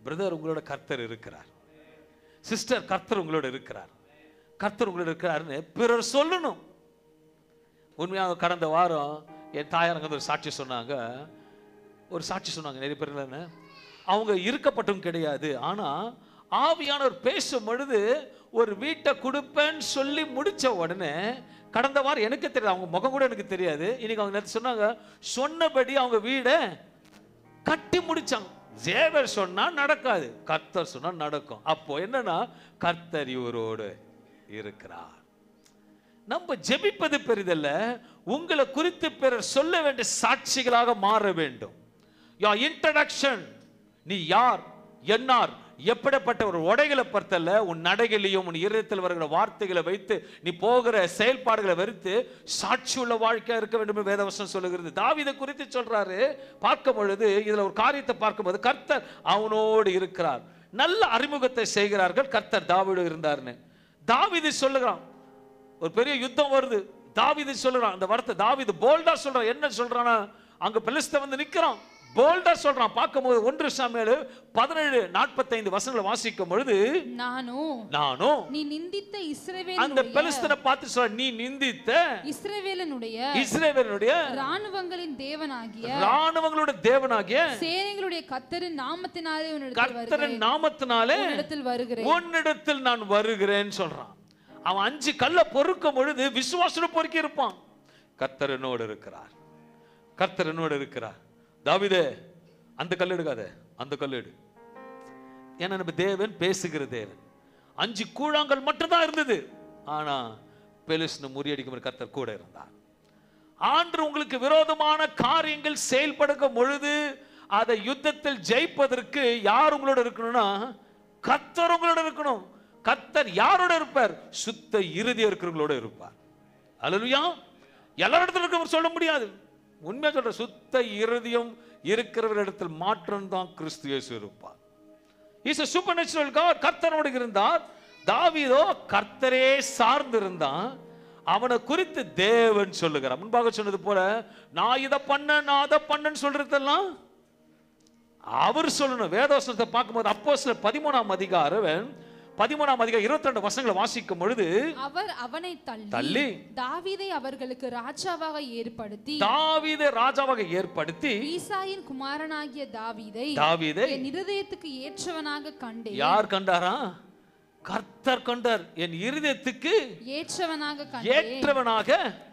பிரதர் உங்களோட கர்த்தர் இருக்கிறார், சிஸ்டர் கர்த்தர் உங்களோட இருக்கிறார், கர்த்தர் உங்களோட இருக்கிறாருன்னு பிறர் சொல்லணும். உண்மையாக கடந்த வாரம் என் தாயார் ஒரு சாட்சி சொன்னாங்க. நிறைய பேர் அவங்க இருக்கப்பட்டும் கிடையாது, ஆனா ஆவியானவர் பேசும் பொழுது ஒரு வீட்டை கொடுப்பேன்னு சொல்லி முடிச்ச உடனே, கடந்த வாரம் எனக்கு தெரியாது, அவங்க முகம் கூட எனக்கு தெரியாது, இன்னைக்கு அவங்க நேற்று சொன்னாங்க, சொன்னபடி அவங்க வீடை கட்டி முடிச்சாங்க. ஜேவர் சொன்னா நடக்காது, கர்த்தர் சொன்னா நடக்கும். அப்போ என்னன்னா, கர்த்தர் இவரோடு இருக்கிறார். நம்ம ஜெபிப்பது பெரிதல்ல, உங்களை குறித்து பிறர் சொல்ல வேண்டிய சாட்சிகளாக மாற வேண்டும். Your introduction, நீ யார், என்னார், எப்படிப்பட்ட ஒரு உடைகளை பொறுத்தல்ல, உன் நடைகளையும் உன் இருதயத்தில் வருகிற வார்த்தைகளை வைத்து நீ போகிற செயல்பாடுகளை வெறுத்து சாட்சி உள்ள வாழ்க்கையா இருக்க வேண்டும் என்று வேதவசனம் சொல்லுகிறது. தாவீதை குறித்து சொல்றாரு. பார்க்கும் பொழுது இதுல ஒரு காரியத்தை பார்க்கும்போது கர்த்தர் அவனோடு இருக்கிறார். நல்ல அறிமுகத்தை செய்கிறார்கள். கர்த்தர் தாவீதோடு இருந்தார்னு தாவீது சொல்லுகிறான். ஒரு பெரிய யுத்தம் வருது. தாவீது சொல்றான், அந்த வார்த்தை தாவீது போல்டா சொல்றான். என்ன சொல்றானா, அங்க பெலிஸ்தன் வந்து நிக்கிறான், போல்டா சொல்றான். பார்க்கும்போது 1 சாமுவேல் 17:45 வசனங்களை வாசிக்கும் பொழுது, நானும் நீ நிந்தித்த இஸ்ரவேல், அந்த பெலிஸ்தனை பார்த்து சொல்ற, நீ நிந்தித்த இஸ்ரவேலுடைய ராணுவங்களின் தேவனாகிய சேனைகளுடைய கர்த்தரின் நாமத்தினாலே உன்னிடத்தில் நான் வருகிறேன் சொல்றான். அவன் 5 கல்ல பொறுக்கும் பொழுது விசுவாசம் பொறுக்கி இருப்பான். கர்த்தர் என்னோடு இருக்கிறார், கர்த்தர் என்னோடு இருக்கிறார். தாவீதே, அந்த கல் எடுக்காத, அந்த கல் எடு. ஏன்னா நம்ம தேவன் பேசுகிற தேவன். 5 கூழாங்கல் மட்டும்தான் இருந்தது. ஆனா பெலிஸ்தனை முறியடிக்கும் கர்த்தர் கூட இருந்தார். ஆண்டு உங்களுக்கு விரோதமான காரியங்கள் செயல்படுக்கும் பொழுது அதை யுத்தத்தில் ஜெயிப்பதற்கு யார் உங்களோட இருக்கணும்னா, கர்த்தர் உங்களோட இருக்கணும். கர்த்தர் யாரோட இருப்பார்? சுத்த இருதயம் இருக்கிறவங்களோட இருப்பார். அல்லேலூயா. எல்லா இடத்துல இருக்கிறவர் சொல்ல முடியாது. உண்மையா சொல்ற, சுத்த இருதயம் இருக்கிறவரிடத்தில் மாற்றம் தான் கிறிஸ்து இயேசு இருப்பார். Is a supernatural God. கர்த்தரோடு இருந்தார். தாவீதோ கர்த்தரே சார்ந்து இருந்தான். அவனை குறித்து தேவன் சொல்லுகிறார். முன்பாக சொன்னது போல, நான் இதை பண்ண, நான் அதை பண்ணன்னு சொல்றதெல்லாம் அவர் சொல்லணும். வேதவசனத்தை பார்க்கும்போது அப்போஸ்தலர் 13ஆம் அதிகாரம் 22 வசனங்களை வாசிக்கும் பொழுது, அவர் அவனை தள்ளி தாவீதை அவர்களுக்கு ராஜாவாக ஏற்படுத்தி ஈசாயின் குமாரனாகிய தாவீதை என் இருதயத்துக்கு ஏற்றவனாக கண்டேன். யார் கண்டாரா? கர்த்தர் கண்டார். என் இருதயத்துக்கு ஏற்றவனாக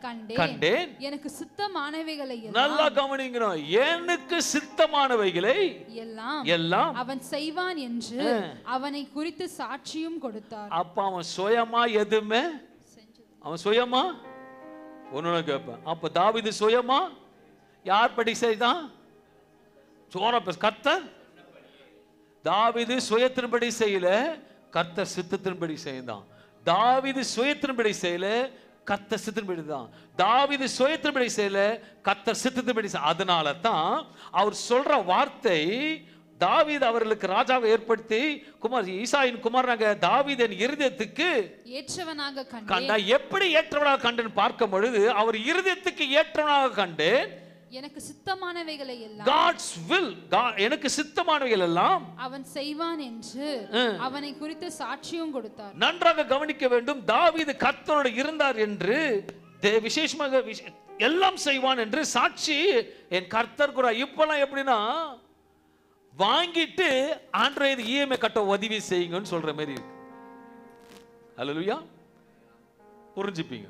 கண்டேன். எனக்கு சித்தமானவைகளை நல்லா கவனிக்கணும். எனக்கு சித்தமானவைகளை எல்லாம் அவன் செய்வான் என்று அவனை குறித்து சாட்சியும் கொடுத்தார். அப்ப அவன் சுயமா எதுவுமே, அவன் சுயமா ஒன்னு கேட்பேன். அப்ப தாவீது சுயமா யார் படி செய்தான்? கர்த்தர். தாவீது சுயத்தின்படி செய்யல, கர்த்தர் சித்தத்தின்படி செய்தான். தாவீது சுயத்தின்படி செய்யல, கர்த்தர் சித்தத்தின்படி தான். தாவீது சுயத்தின்படி செய்யல, கர்த்தர் சித்தத்தின்படி. அதனால தான் அவர் சொல்ற வார்த்தை, தாவீது அவர்களுக்கு ராஜாவை ஏற்படுத்தி ஈசாயின் குமாரனாக தாவீதின் இருதயத்துக்கு ஏற்றவனாக கண்டேன். எப்படி ஏற்றவனாக கண்டேன் பார்க்கும் பொழுது, அவர் இருதயத்துக்கு ஏற்றவனாக கண்டேன். எனக்கு சித்தமானவைகளை எல்லாம், God's will, எனக்கு சித்தமானவைகள் எல்லாம் அவன் செய்வான் என்று அவனை குறித்து சாட்சியும் கொடுத்தார். நன்றாக கவனிக்க வேண்டும். தாவீது கர்த்தரோடு இருந்தார் என்று விசேஷமாக எல்லாம் செய்வான் என்று சாட்சி என் கர்த்தர் கூட. இப்பெல்லாம் எப்படின்னா, வாங்கிட்டு ஆண்ட்ராய்டு இஎம்ஐ கட்ட உதவி செய்யுங்கன்னு சொல்ற மாதிரி இருக்கு. அல்லேலூயா. புரிஞ்சுப்பீங்க.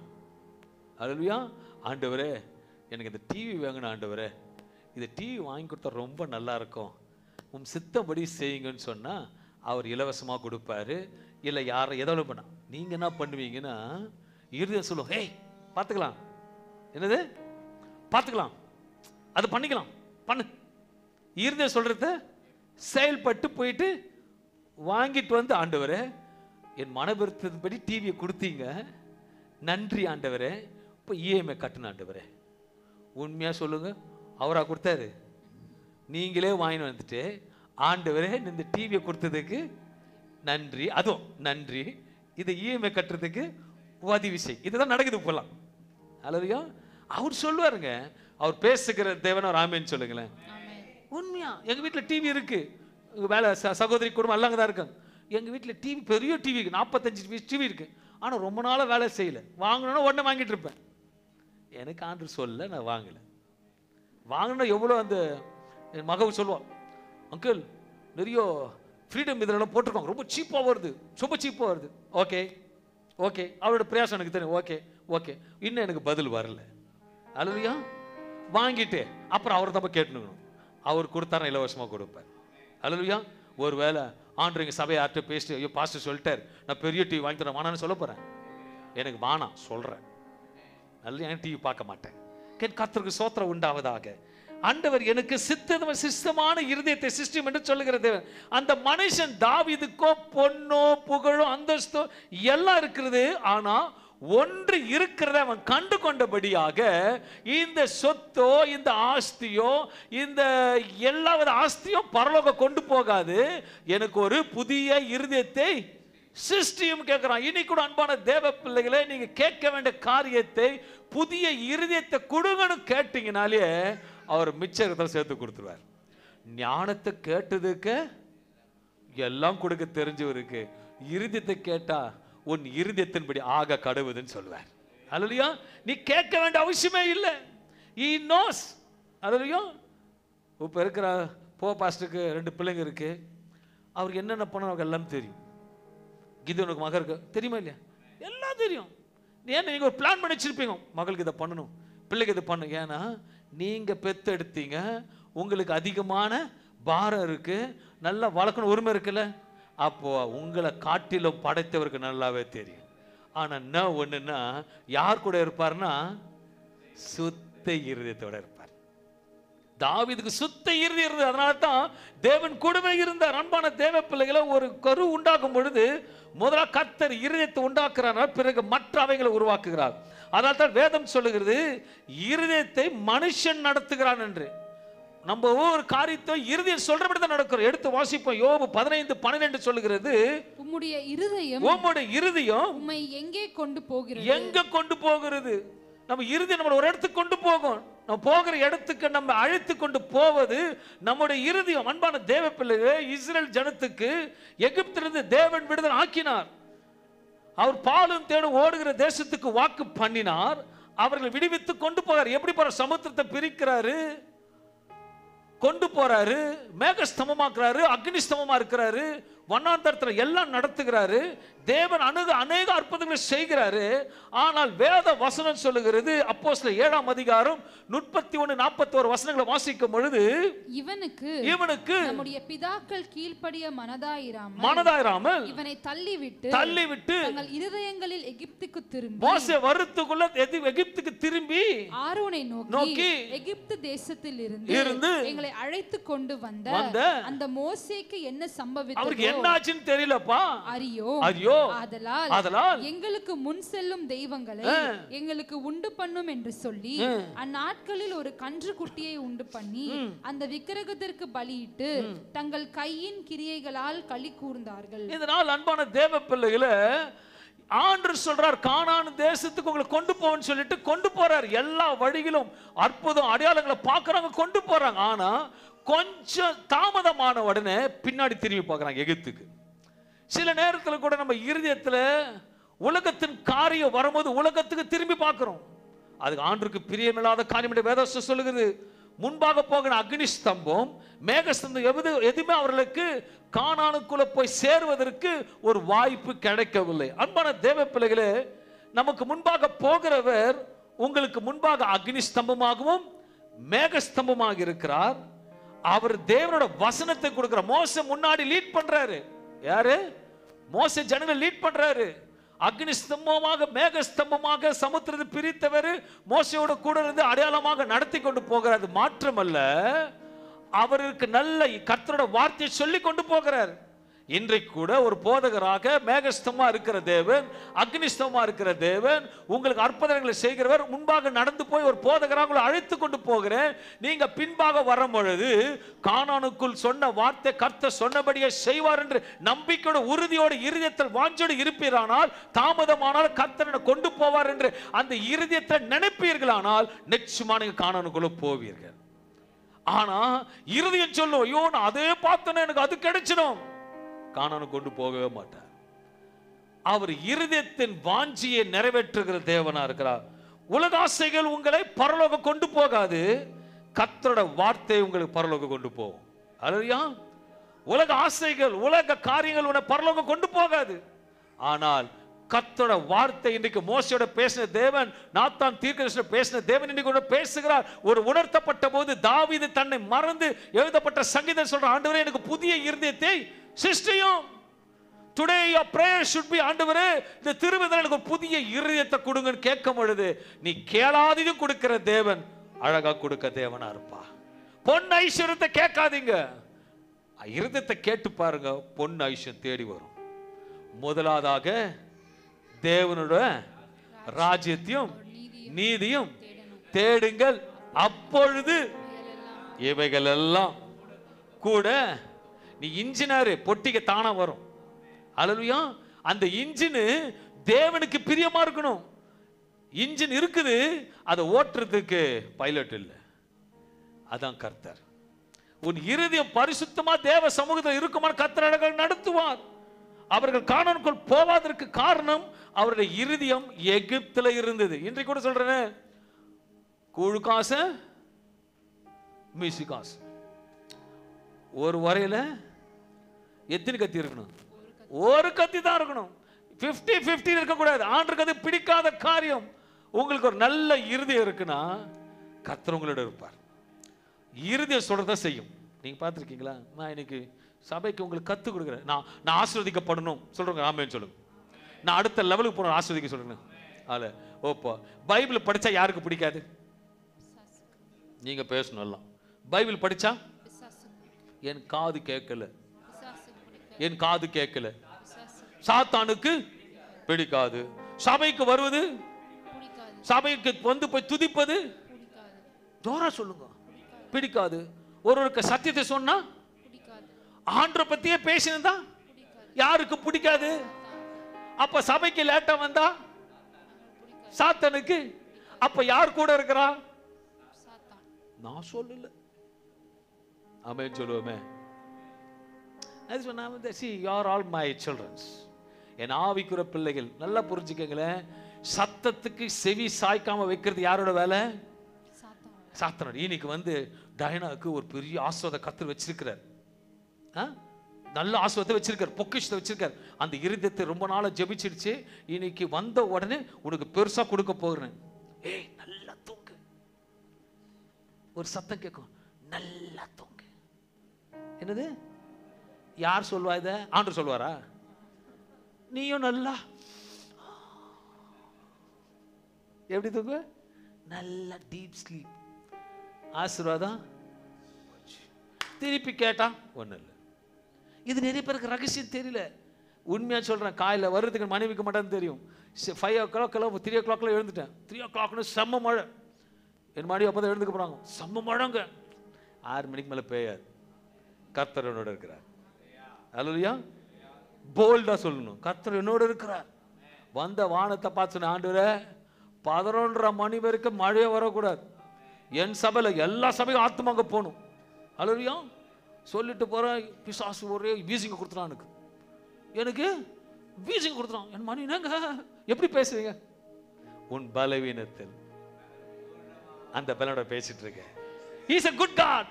அல்லேலூயா. ஆண்டவரே, எனக்கு இந்த டிவி வாங்கணும் ஆண்டவரே, இந்த டிவி வாங்கி கொடுத்தா ரொம்ப நல்லா இருக்கும், உம் சித்தப்படி செய்யுங்கன்னு சொன்னா அவர் இலவசமா கொடுப்பாரு. இல்லை யாரை எதோ பண்ண, நீங்க என்ன பண்ணுவீங்கன்னா இருதயம் சொல்லுவோம், ஹே பார்த்துக்கலாம், என்னது பார்த்துக்கலாம், அது பண்ணிக்கலாம், பண்ணு. இருதயம் சொல்றத செயல்பட்டு போயிட்டு வாங்கிட்டு வந்து, ஆண்டவரே என் மனவிருத்தத்தின்படி டிவியை கொடுத்தீங்க, நன்றி ஆண்டவரே, இப்போ இஎம்ஐ கட்டணும் ஆண்டவரே. உண்மையா சொல்லுங்க, அவரா கொடுத்தாரு? நீங்களே வாங்கி வந்துட்டு, ஆண்டவரே இந்த டிவியை கொடுத்ததுக்கு நன்றி, அதுவும் நன்றி, இதை இஎம்ஐ கட்டுறதுக்கு உதவி செய். இதுதான் நடக்குது இப்போலாம். அல்லையா? அவர் சொல்லுவாருங்க, அவர் பேசுகிற தேவன். ஒரு ஆமேன்னு சொல்லுங்களேன். உண்மையா எங்க வீட்டில் டிவி இருக்கு, வேலை சகோதரி குடும்பம் எல்லாம் தான் இருக்காங்க. எங்க வீட்டில் டிவி, பெரிய டிவி 45 டிவி இருக்கு. ஆனால் ரொம்ப நாளாக வேலை செய்யலை. வாங்கணும்னா உடனே வாங்கிட்டு இருப்பேன். எனக்கு ஆண்டவர் சொல்ல, நான் வாங்கலை. வாங்கினா எவ்வளோ, அந்த என் மகள் சொல்லுவாள், அங்கிள் நிறைய ஃப்ரீடம் இதெல்லாம் போட்டிருக்காங்க, ரொம்ப சீப்பாக வருது, ரொம்ப சீப்பாக வருது. ஓகே ஓகே, அவரோட பிரயாசம் எனக்கு தெரியும். ஓகே ஓகே, இன்னும் எனக்கு பதில் வரல. அல்லையா? வாங்கிட்டு அப்புறம் அவர் தான் கேட்டுக்கணும். அவர் கொடுத்தாரா இலவசமாக கொடுப்பார். அல்லையா? ஒரு வேளை ஆண்டு எங்கள் சபையை யார்கிட்ட பேசிட்டு, ஐயோ பாஸ்டர் சொல்லிட்டார், நான் பெரிய டிவி வாங்கி தரேன், வானான்னு சொல்ல போகிறேன். எனக்கு வானா சொல்கிறேன், நல்ல டிவி பார்க்க மாட்டேன். கர்த்தருக்கு சோத்திரம் உண்டாவதாக. ஆண்டவர் எனக்கு சித்தமான இருதயத்தை சிஸ்டம் என்று சொல்லுகிறது. அந்த மனுஷன் தாவீதுக்கோ பொன்னோ புகழோ அந்தஸ்தோ எல்லாம் இருக்கிறது. ஆனா ஒன்று இருக்கிறத அவன் கண்டு கொண்டபடியாக இந்த சொத்தோ இந்த ஆஸ்தியோ இந்த எல்லாவித ஆஸ்தியோ பரலோகம் கொண்டு போகாது, எனக்கு ஒரு புதிய இருதயத்தை சிருஷ்டியும் கேட்கிறான். இன்னைக்கு கூட அன்பான தேவ பிள்ளைகளே, நீங்க கேட்க வேண்டிய காரியத்தை புதிய இருதயத்தை கொடுங்கன்னு கேட்டீங்கனாலே அவர் மிச்சத்தை சேர்த்து கொடுத்துருவார். ஞானத்தை கேட்டதுக்கு எல்லாம் கொடுக்க தெரிஞ்சவருக்கு இருதயத்தை கேட்டா உன் இருதயத்தின்படி ஆக கடவுதுன்னு சொல்லுவார். அல்லையா? நீ கேட்க வேண்டிய அவசியமே இல்லை. He knows. அல்லையா? இப்ப இருக்கிற பாஸ்டருக்கு 2 பிள்ளைங்க இருக்கு. அவருக்கு என்னென்ன பண்ணணும் எல்லாம் தெரியும். கிதியோனுக்கு மகன் இருக்கு, தெரியுமா இல்லையா? எல்லாம் தெரியும். ஏன்னா நீங்க ஒரு பிளான் பண்ணி வச்சிருப்பீங்க, மகளுக்கு இதை பண்ணணும், பிள்ளைக்கு இதை பண்ணணும். ஏன்னா நீங்க பெத்து எடுத்தீங்க, உங்களுக்கு அதிகமான பாரம் இருக்கு, நல்லா வளர்க்கணும் உரிமை இருக்குல்ல. அப்போ உங்களை காட்டிலும் படைத்தவருக்கு நல்லாவே தெரியும். ஆனா என்ன ஒண்ணுன்னா, யார் கூட இருப்பார்னா சுத்த இருதயத்தோட இருப்பார். தாவீதுக்கு சுத்த இருதயம் இருந்தது. அதனால தான் தேவன் கூடவே இருந்தார். அன்பான தேவ பிள்ளைகளை, ஒரு கரு உண்டாக்கும் பொழுது முதல்ல கர்த்தர் இருதயத்தை உண்டாக்குறார், பிறகு மற்ற அவைகளை உருவாக்குகிறார். அதனால தான் வேதம் சொல்லுகிறது இருதயத்தை மனுஷன் நடத்துகிறான் என்று. நம்ம ஒவ்வொரு காரியத்தை இருதயம் சொல்றபடி தான் நடக்கிறோம். எடுத்து வாசிப்போம். யோபு 15:12 சொல்லுகிறது, உம்முடைய இருதயம் உம்மை எங்கே கொண்டு போகிறது? எங்க கொண்டு போகிறது? நம்ம இருதயம் நம்ம ஒரு இடத்துக்கு கொண்டு போகும். நம்ம போகிற இடத்துக்கு நம்ம அழைத்து கொண்டு போவது நம்முடைய இருதயம். அன்பான தேவ பிள்ளைகளே, இஸ்ரேல் ஜனத்துக்கு எகிப்திலிருந்து தேவன் விடுதலை ஆக்கினார். அவர் பாலும் தேடும் ஓடுகிற தேசத்துக்கு வாக்கு பண்ணினார். அவர்களை விடுவித்து கொண்டு போறார். எப்படி போற? சமுத்திரத்தை பிரிக்கிறாரு, கொண்டு போறாரு, மேகஸ்தமமாக்குறாரு, அக்னி ஸ்தமமா இருக்கிறாரு, வண்ணாந்தரத்தில் எல்லாம் நடத்துகிறாரு. தேவன் அநேக அற்புதங்களை செய்கிறாரு. ஆனால் வேத வசனம் சொல்லுகிறது, அப்போஸ்தலர் 7ஆம் அதிகாரம் 31-41 வசனங்களை வாசிக்கும் பொழுது, இவனுக்கு நம்முடைய பிதாக்கள் கீழ்ப்படிய மனதாயிராமல் இவனை தள்ளிவிட்டு தங்கள் இருதயங்களில் எகிப்துக்கு திரும்பி, மோசே வருத்துக்குள்ள எகிப்துக்கு திரும்பி ஆரோனை நோக்கி எகிப்து தேசத்தில் இருந்து எங்களை அழைத்து கொண்டு வந்த அந்த மோசேக்கு என்ன சம்பவித்ததோ, அவருக்கு என்னாச்சுன்னு தெரியலப்பா, அறியோ. ஆதலால் எங்களுக்கு முன் செல்லும் தெய்வங்களை எங்களுக்கு உண்டு பண்ணும் என்று சொல்லி அந்நாட்களில் ஒரு கன்று குட்டியை உண்டு பண்ணி அந்த விக்கிரகத்திற்கு பலியிட்டு தங்கள் கையின் கிரியைகளால் களி கூர்ந்தார்கள். இதனால் அன்பான தேவ பிள்ளைகளை, ஆண்டவர் சொல்றார், கானான் தேசத்துக்கு உங்களை கொண்டு போன்னு சொல்லிட்டு கொண்டு போறார். எல்லா வழியிலும் அற்புதம் அடையாளங்களை பார்க்கறாங்க, கொண்டு போறாங்க. ஆனா கொஞ்சம் தாமதமான உடனே பின்னாடி திரும்பி பார்க்கறாங்க எகிப்துக்கு. சில நேரத்தில் கூட நம்ம இருதயத்தில் உலகத்தின் காரியம் வரும்போது உலகத்துக்கு திரும்பி பார்க்கிறோம். அதுக்கு ஆண்டவருக்கு பிரியமில்லாத காரியம் என்று வேதம் சொல்லுகிறது. முன்பாக போகிற அக்னி ஸ்தம்பம், மேகஸ்தம்பம் எதுவுமே அவர்களுக்கு கானானுக்குள்ள போய் சேருவதற்கு ஒரு வாய்ப்பு கிடைக்கவில்லை. அன்பான தேவ பிள்ளைகளே, நமக்கு முன்பாக போகிறவர் உங்களுக்கு முன்பாக அக்னி ஸ்தம்பமாகவும் மேகஸ்தம்பமாக இருக்கிறார். அவர் தேவனோட வசனத்தை கொடுக்கிறார். மோசே முன்னாடி லீட் பண்றாரு. யாரு? மோசே ஜனங்களை லீட் பண்றாரு. அக்னி ஸ்தம்பமாக மேக ஸ்தம்பமாக சமுத்திரத்தை பிரித்தவர் மோசையோட கூட இருந்து அடையாளமாக நடத்தி கொண்டு போகிறார். மாற்றமல்ல, அவருக்கு நல்ல கர்த்தரோட வார்த்தையை சொல்லி கொண்டு போகிறார். இன்றைக்கு கூட ஒரு போதகராக மேகஸ்தமா இருக்கிற தேவன், அக்னிஸ்தமா இருக்கிற தேவன், உங்களுக்கு அற்புதங்களை செய்கிறவர், முன்பாக நடந்து போய் ஒரு போதகராக அழைத்து கொண்டு போகிறேன். நீங்க பின்பாக வரும் பொழுது கானானுக்குள் சொன்ன வார்த்தை கர்த்தர் சொன்னபடியே செய்வார் என்று நம்பிக்கையோட உறுதியோடு இருதயத்தில் வாஞ்சோடு இருப்பீரானால், தாமதமானால் கர்த்தர் கொண்டு போவார் என்று அந்த இருதயத்தை நினைப்பீர்களானால் நிச்சயமா நீங்க கானானுக்குள்ள போவீர்கள். ஆனா இருதயம் சொல்லும், ஐயோ நான் அதே பார்த்தேன்னு எனக்கு அது கிடைச்சிடும், கானானு கொண்டு போகவே மாட்டார். அவர் இருதயத்தின் வாஞ்சியை நிறைவேற்றுகிற தேவனா இருக்கிறார். உலக ஆசைகள் உங்களை பரலோகம் கொண்டு போகாது, கர்த்தரோட வார்த்தை உங்களுக்கு பரலோகம் கொண்டு போகும். அல்லேலூயா. உலக ஆசைகள் உலக காரியங்கள் உன்னை பரலோகம் கொண்டு போகாது. ஆனால் கர்த்தரோட வார்த்தை, இன்றைக்கு மோசையோட பேசின தேவன், நாத்தான் தீர்க்கதரிசியோட பேசின தேவன் இன்றைக்கு பேசுகிறார். ஒரு உணர்த்தப்பட்ட போது தாவீது தன்னை மறந்து எழுதப்பட்ட சங்கீதம் சொல்ற, ஆண்டவரே எனக்கு புதிய இருதயத்தை சிருஷ்டியும். Today your prayer should be, ஆண்டவரே இந்த திருவிதம் எனக்கு புதிய இருதயத்தை கொடுங்கன்னு கேட்கும் பொழுது நீ கேளாததையும் கொடுக்கிற தேவன் அழகா கொடுக்க தேவனா இருப்பா. பொன் ஐஸ்வர்யத்தை கேட்காதீங்க, இருதயத்தை கேட்டு பாருங்க, பொன் ஐஸ்வர்யம் தேடி வரும். முதலாவதாக தேவனுடைய ராஜ்யத்தையும் நீதியும் தேடுங்கள், அப்பொழுது இவைகள் எல்லாம் கூட. நீ இன்ஜினியர், பொட்டிக்கு தானா வரும். அல்லேலூயா. அந்த இன்ஜின் தேவனுக்கு பிரியமா இருக்கணும். இன்ஜின் இருக்குது, அதை ஓட்டுறதுக்கு பைலட் இல்லை, அதான் கர்த்தர். உன் இருதயம் பரிசுத்தமா தேவ சமூகத்தில் இருக்குமான கர்த்தர் நடத்துவார். அவர்கள் கானானுக்குள் போவதற்கு காரணம் அவருடைய இருதயம் எகிப்துல இருந்தது. இன்றைக்கு கூட சொல்றேன், கூழு காசு மீசி காசு, ஒரு வரையில எத்தனை கத்தி இருக்கணும்? ஒரு கத்தி தான் இருக்கணும். 50-50 இருக்கக்கூடாது. ஆண்டருக்கு அது பிடிக்காத காரியம். உங்களுக்கு ஒரு நல்ல இருதயம் இருக்குன்னா கர்த்தர் உங்களோட இருப்பார். இருதயம் சொல்றத செய்யும். நீங்க பார்த்துருக்கீங்களா? நான் இன்னைக்கு சபைக்கு உங்களுக்கு கத்து கொடுக்குறேன். நான் ஆசீர்வதிக்கப்படணும் சொல்றேங்க, ஆமென் சொல்லுங்க. நான் அடுத்த லெவலுக்கு போன ஆசீர்வதிக்க சொல்லுங்க. அல்ல ஓப்பா. பைபிள் படிச்சா யாருக்கு பிடிக்காது? நீங்க பேசணும் எல்லாம். பைபிள் படிச்சா என் காது கேட்கல, என் காது கேட்கல, சாத்தானுக்கு பிடிக்காது. சபைக்கு வருவது, சபைக்கு வந்து போய் துதிப்பது ஜோரா சொல்லுங்க பிடிக்காது. ஒருவருக்கு சத்தியத்தை சொன்னா, ஆண்டவரை பத்தியே பேசினா யாருக்கு பிடிக்காது? அப்ப சபைக்கு லேட்டா வந்தா சாத்தானுக்கு. அப்ப யார் கூட இருக்கிறா? நான் சொல்லல, ஆமென் சொல்லுவோமே. See, you are all my children. என் ஆவிக்குற பிள்ளைகள். நல்லா புரிஞ்சுக்கங்களேன், சத்தத்துக்கு செவி சாய்க்காம வைக்கிறது யாரோட வேலை? சாத்தானோட. இன்னைக்கு வந்து டயனாவுக்கு ஒரு பெரிய ஆசீர்வாத கர்த்தர் வச்சிருக்கிறார். நல்ல ஆசீர்வாதத்தை வச்சிருக்கார், பொக்கிஷத்தை வச்சிருக்கார். அந்த இருதயத்தை ரொம்ப நாளா ஜெபிச்சிடுச்சு. இன்னைக்கு வந்த உடனே உனக்கு பெருசா கொடுக்க போகிறேன். ஏய் நல்லா தூங்கு. ஒரு சத்தம் கேட்கும், நல்லா தூங்கு. என்னது? யார் சொல்வா இத? ஆண்டவர் சொல்வாரா? நீயும் நல்லா எப்படி தூங்க? நல்ல டீப் ஸ்லீப். ஆசீர்வாதம். திருப்பி கேட்டா ஒன்றும் இல்லை. இது நிறைய பேருக்கு ரகசியம் தெரியல. உண்மையாக சொல்கிறேன், காலையில் வர்றதுக்கு மனைவிக்கு மட்டும் தெரியும். 5 o'clock 3 o'clock எழுந்துட்டேன். 3 o'clock செம்ம மழை. என் மாடி அப்போ தான் எழுந்துக்க போகிறாங்க. செம்ம மழைங்க. 6 மணிக்கு மேலே பெய்யாது. கர்த்தர் என்னோட இருக்கிறார். அல்லேலூயா. போல்டா சொல்லணும், கர்த்தர் என்னோட இருக்கிறார். வந்த வானத்தை பார்த்து சொன்ன, ஆண்டவரே 11:30 மணி வரைக்கும் மழையே வரக்கூடாது. என் சபையில் எல்லா சபையும் ஆத்துமாங்க போகணும். அல்லேலூயா. சொல்லிட்டு போகிறேன். பிசாசு ஒரே வீசிங்க கொடுத்துட்டான். எனக்கு வீசிங்க கொடுத்துட்டான். என் மணி என்னங்க எப்படி பேசுவீங்க? உன் பலவீனத்தில் அந்த பலனோட பேசிட்டு இருக்கேன். He is a good God.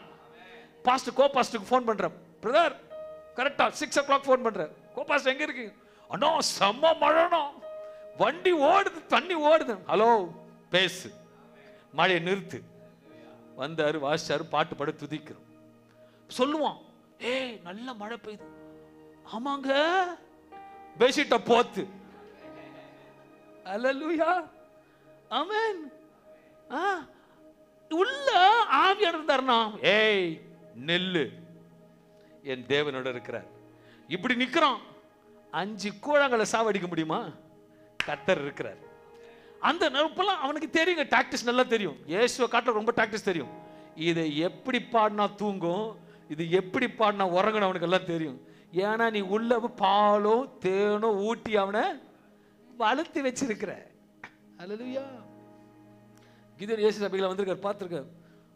Pastor கோபாஸ்டருக்கு ஃபோன் பண்றேன். பிரதர் கரெக்டா 6 o'clock ஃபோன் பண்றேன். கோபாஸ்டர் எங்க இருக்கீங்க? அண்ணா செம்ம மழைண்ணா, வண்டி ஓடுது, தண்ணி ஓடுது. ஹலோ பேசு, மழையை நிறுத்து. வந்தாரு, வாசிச்சாரு, பாட்டு பாட துதிக்கிறோம். சொல்லுவான், ஏய் நல்ல மழை பெய்யுது. ஆமாங்க பேசிட்ட போத்து. அல்லேலூயா. ஆமென். உள்ள ஆவியார் இருந்தார்னா, ஏய் நெல்லு, என் தேவனோட இருக்கிறார். இப்படி நிக்கிறான். 5 கூழாங்கலை சாவடிக்க முடியுமா? கர்த்தர் இருக்கிறார். அந்த நெருப்பெல்லாம் அவனுக்கு தெரியுங்க, டாக்டிஸ் நல்லா தெரியும். இயேசுவை காட்டில ரொம்ப டாக்டிஸ் தெரியும். இதை எப்படி பாடினா தூங்கும், இது எப்படி பாடினா உறங்கணும் அவனுக்கு எல்லாம் தெரியும். ஏன்னா நீ உள்ள பாலோ தேனோ ஊட்டி அவனை வளர்த்து வச்சிருக்கிற. அல்லேலூயா. கிதர் இயேசு சபையில் வந்திருக்காரு, பார்த்துருக்காரு.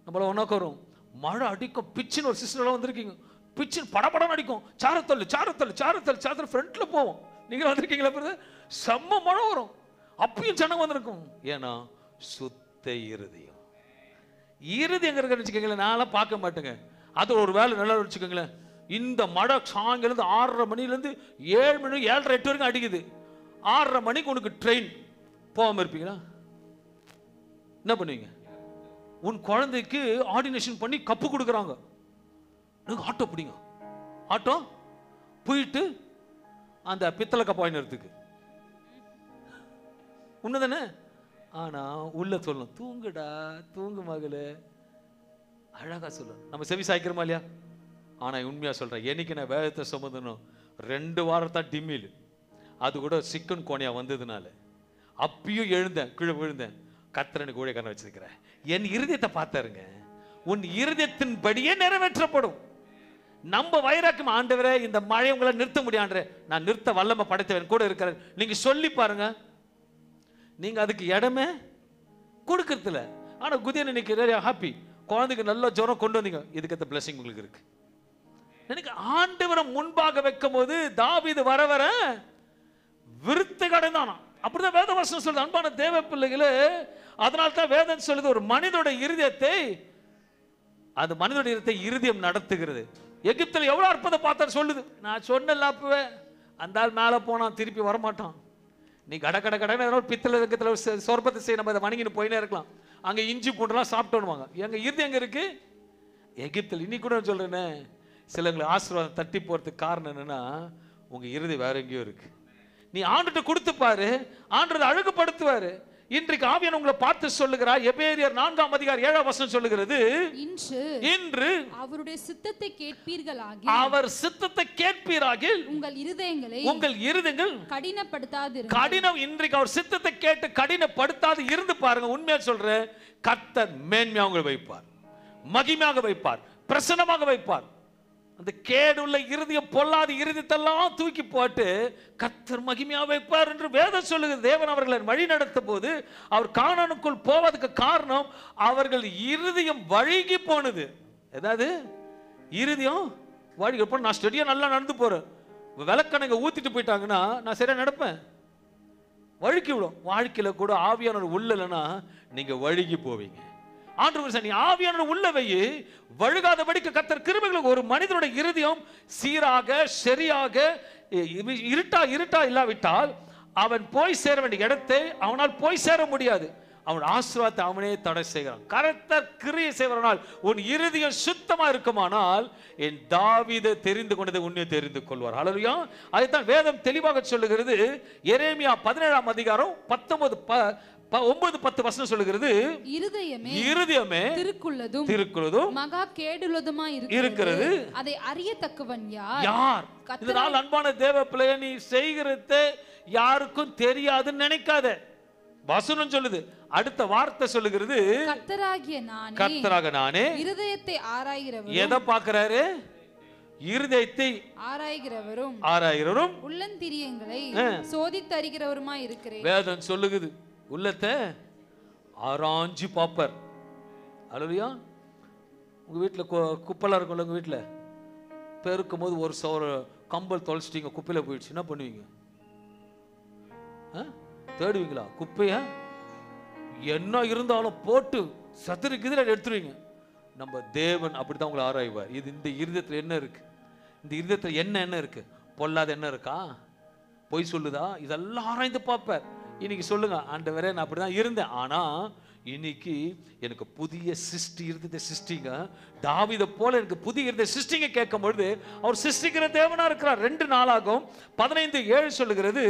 நம்மள ஒன்னாக்க வரும், மழை அடிக்கும், பிச்சுன்னு ஒரு சிஸ்டர்லாம் வந்திருக்கீங்க. பிச்சுன்னு படப்படம் அடிக்கும். சாரத்தல் சாரத்தல் சாரத்தல் சாரத்தல் ஃப்ரண்ட்ல போவோம். நீங்க வந்திருக்கீங்களா பிரதர்? செம்ம மழை வரும். அப்பயும் ஜனம் வந்திருக்கும். ஏன்னா சுத்த இருதயம். இருதயம் எங்க இருக்குன்னு வச்சுக்கோங்களேன், நான்லாம் பார்க்க மாட்டேங்க. அது ஒரு வேலை நல்லா வச்சுக்கோங்களேன். இந்த மழை சாயங்காலம் 6:30 மணிலேருந்து 7 மணி 7:30 8 வரைக்கும் அடிக்குது. 6:30 மணிக்கு உனக்கு ட்ரெயின் போகாம இருப்பீங்களா? என்ன பண்ணுவீங்க? உன் குழந்தைக்கு ஆர்டினேஷன் பண்ணி கப்பு கொடுக்குறாங்க, ஆட்டோ பிடிங்க. ஆட்டோ போயிட்டு அந்த பித்தளை கப்பு வாங்கினதுக்கு உண்மைதானே? ஆனா உள்ள சொல்லணும், தூங்குடா தூங்கு மகளே. அழகா சொல்ல. நம்ம செவி சாய்க்கிறோமா இல்லையா? ஆனா உண்மையா சொல்றேன், என்னைக்கு நான் வேதத்தை சுமந்தனும் 2 வாரம் தான் டிம்மில், அது கூட சிக்கன் கோனியா வந்ததுனால அப்பயும் எழுந்தேன், கீழே விழுந்தேன். கர்த்தர் ஊழியக்காரன் வச்சிருக்கிறேன். என் இருதயத்தை பார்த்தாருங்க. உன் இருதயத்தின் படியே நிறைவேற்றப்படும். நம்ம வைராக்கியம், ஆண்டவரே இந்த மழை உங்களை நிறுத்த முடியாண்டே, நான் நிறுத்த வல்லமை படைத்தவன் கூட இருக்கிறேன் நீங்க சொல்லி பாருங்க. நீங்க அதுக்கு இடமே கொடுக்கறதில்ல. ஆனா குதியன் இன்னைக்கு ஹாப்பி, குழந்தைக்கு நல்ல ஜுரம் கொண்டு வந்தீங்க, இதுக்கு பிளஸிங் உங்களுக்கு இருக்கு. எனக்கு ஆண்டவரை முன்பாக வைக்கும் போது தாவீது வர வர விருத்து கடந்தானா. அப்படிதான் வேத வசனம் சொல்லுது. அன்பான தேவ பிள்ளைகளே, அதனால தான் வேதம் சொல்லுது, ஒரு மனிதோட இருதயத்தை, அந்த மனிதோட இருதயத்தை இருதயம் நடத்துகிறது. எகிப்தில் எவ்வளவு அற்புதம் பார்த்தா சொல்லுது. நான் சொன்னல அப்பவே, அந்த ஆள் மேலே போனான், திருப்பி வரமாட்டான். நீ கட கட கடை பித்தளை ரங்கத்தில் சொர்பத்தை செய்ய நம்ம இதை வணங்கின்னு போயினே இருக்கலாம். அங்கே இஞ்சி பூண்டெல்லாம் சாப்பிட்டோன்னுவாங்க. எங்க இருதயம் எங்க இருக்கு? எகிப்தில். இன்னைக்கு கூட சொல்றேன்னு, சிலங்களை ஆசீர்வாதம் தட்டி போறதுக்கு காரணம் என்னன்னா, உங்க இருதயம் வேற எங்கேயோ இருக்கு. நீ ஆண்டுட்டு கொடுத்து பாரு, ஆண்டு அழகுபடுத்துவாரு. இன்றைக்கு ஆவியானவர் உங்களை பார்த்து சொல்லுகிறார். எபேசியர் 4ஆம் அதிகாரம் 7ஆம் வசனம் சொல்லுகிறது, இன்று அவருடைய சித்தத்தை கேட்பீர்களாகில், அவர் சித்தத்தை கேட்பீராகில் உங்கள் இருதயங்கள் கடினப்படுத்தாதிருங்கள். கடினம், இன்றைக்கு அவர் சித்தத்தை கேட்டு கடினப்படுத்தாது இருந்து பாருங்க. உண்மையா சொல்றேன், கர்த்தர் மேன்மையாக உங்களை வைப்பார், மகிமையாக வைப்பார், பிரசன்னமாக வைப்பார். அந்த கேடுள்ள இருதயம், பொல்லாத இருதயத்தெல்லாம் தூக்கி போட்டு கர்த்தர் மகிமையாக வைப்பார் என்று வேதம் சொல்லுகிறது. தேவன் அவர்களை வழி நடத்தும் போது அவர் கானானுக்குள் போவதற்கு காரணம், அவர்கள் இருதயம் வழுகி போனது. ஏதாவது இருதயம் வழுகி போ. நான் ஸ்டடியா நல்லா நடந்து போறேன், விளக்கணங்க ஊத்திட்டு போயிட்டாங்கன்னா நான் சரியா நடப்பேன், வழுக்கி விடும். வாழ்க்கையில கூட ஆவியானவர் உள்ள இல்லைன்னா நீங்க வழுகி போவீங்க. ஆண்டவர் நீ ஆவியானவர் உள்ள வை, வழுகாதபடிக்கு கர்த்தர் கிருபைகளுக்கு. ஒரு மனிதனுடைய இருதயம் சீராக சரியாக இருட்டா இல்லாவிட்டால் அவன் போய் சேர வேண்டிய இடத்தை அவனால் போய் சேர முடியாது. அவன் ஆசீர்வாதத்தை அவனே தடை செய்கிறான். கர்த்தர் கிரியை செய்வதனால் உன் இருதயம் சுத்தமா இருக்குமானால் என் தாவீதை தெரிந்து கொண்டதை உன்னை தெரிந்து கொள்வார். ஹல்லேலூயா. அதைத்தான் வேதம் தெளிவாக சொல்லுகிறது. எரேமியா 17ஆம் அதிகாரம் 9-10 வசனம் சொல்லுகிறது, இருதயமே திருக்குள்ளதும் மகா கேடுள்ளதுமா இருக்கிறது, அதை அறியத்தக்கவன் யார்? இதனால் அன்பான தேவ பிள்ளையே, நீ செய்கிறதை யாருக்கும் தெரியாதுன்னு நினைக்காத. வசனம் சொல்லுது. அடுத்த வார்த்தை சொல்லுகிறது, கர்த்தராகிய நானே இருதயத்தை ஆராய்கிறவரும். எதை பார்க்கிறாரு? இருதயத்தை ஆராய்கிறவரும் உள்ளந்திரியங்களை சோதித்தறிகிறவருமா இருக்கிறேன். வேதம் சொல்லுகிறது, உள்ளத்தை ஆராய்ஞ்சு பாப்பர். அல்லேலூயா. உங்க வீட்டில் குப்பலா இருக்கும்ல, உங்க வீட்டில் பெருக்கும் போது ஒரு கம்பல் தொலைச்சிட்டீங்க, குப்பையில போயிடுச்சு, என்ன பண்ணுவீங்க? தேடுவீங்களா? குப்பைய என்ன இருந்தாலும் போட்டு சத்துருக்கு இதில் எடுத்துருவீங்க. நம்ம தேவன் அப்படித்தான் உங்களை ஆராய்வார். இது இந்த இருதயத்தில் என்ன இருக்கு, இந்த இருதயத்தில் என்ன இருக்கு, பொல்லாத என்ன இருக்கா, பொய் சொல்லுதா, இதெல்லாம் ஆராய்ந்து பார்ப்பார். இன்னைக்கு சொல்லுங்க, ஆண்டவரே நான் அப்படிதான் இருந்தேன், ஆனா இன்னைக்கு எனக்கு புதிய சிருஷ்டி இருந்ததை சிருஷ்டிங்க, தாவீதை போல எனக்கு புதிய இருந்த சிருஷ்டிங்க கேட்கும் பொழுது அவர் சிருஷ்டிக்கிற தேவனா இருக்கிறார். 2 நாளாகும் 15:7 சொல்லுகிறது,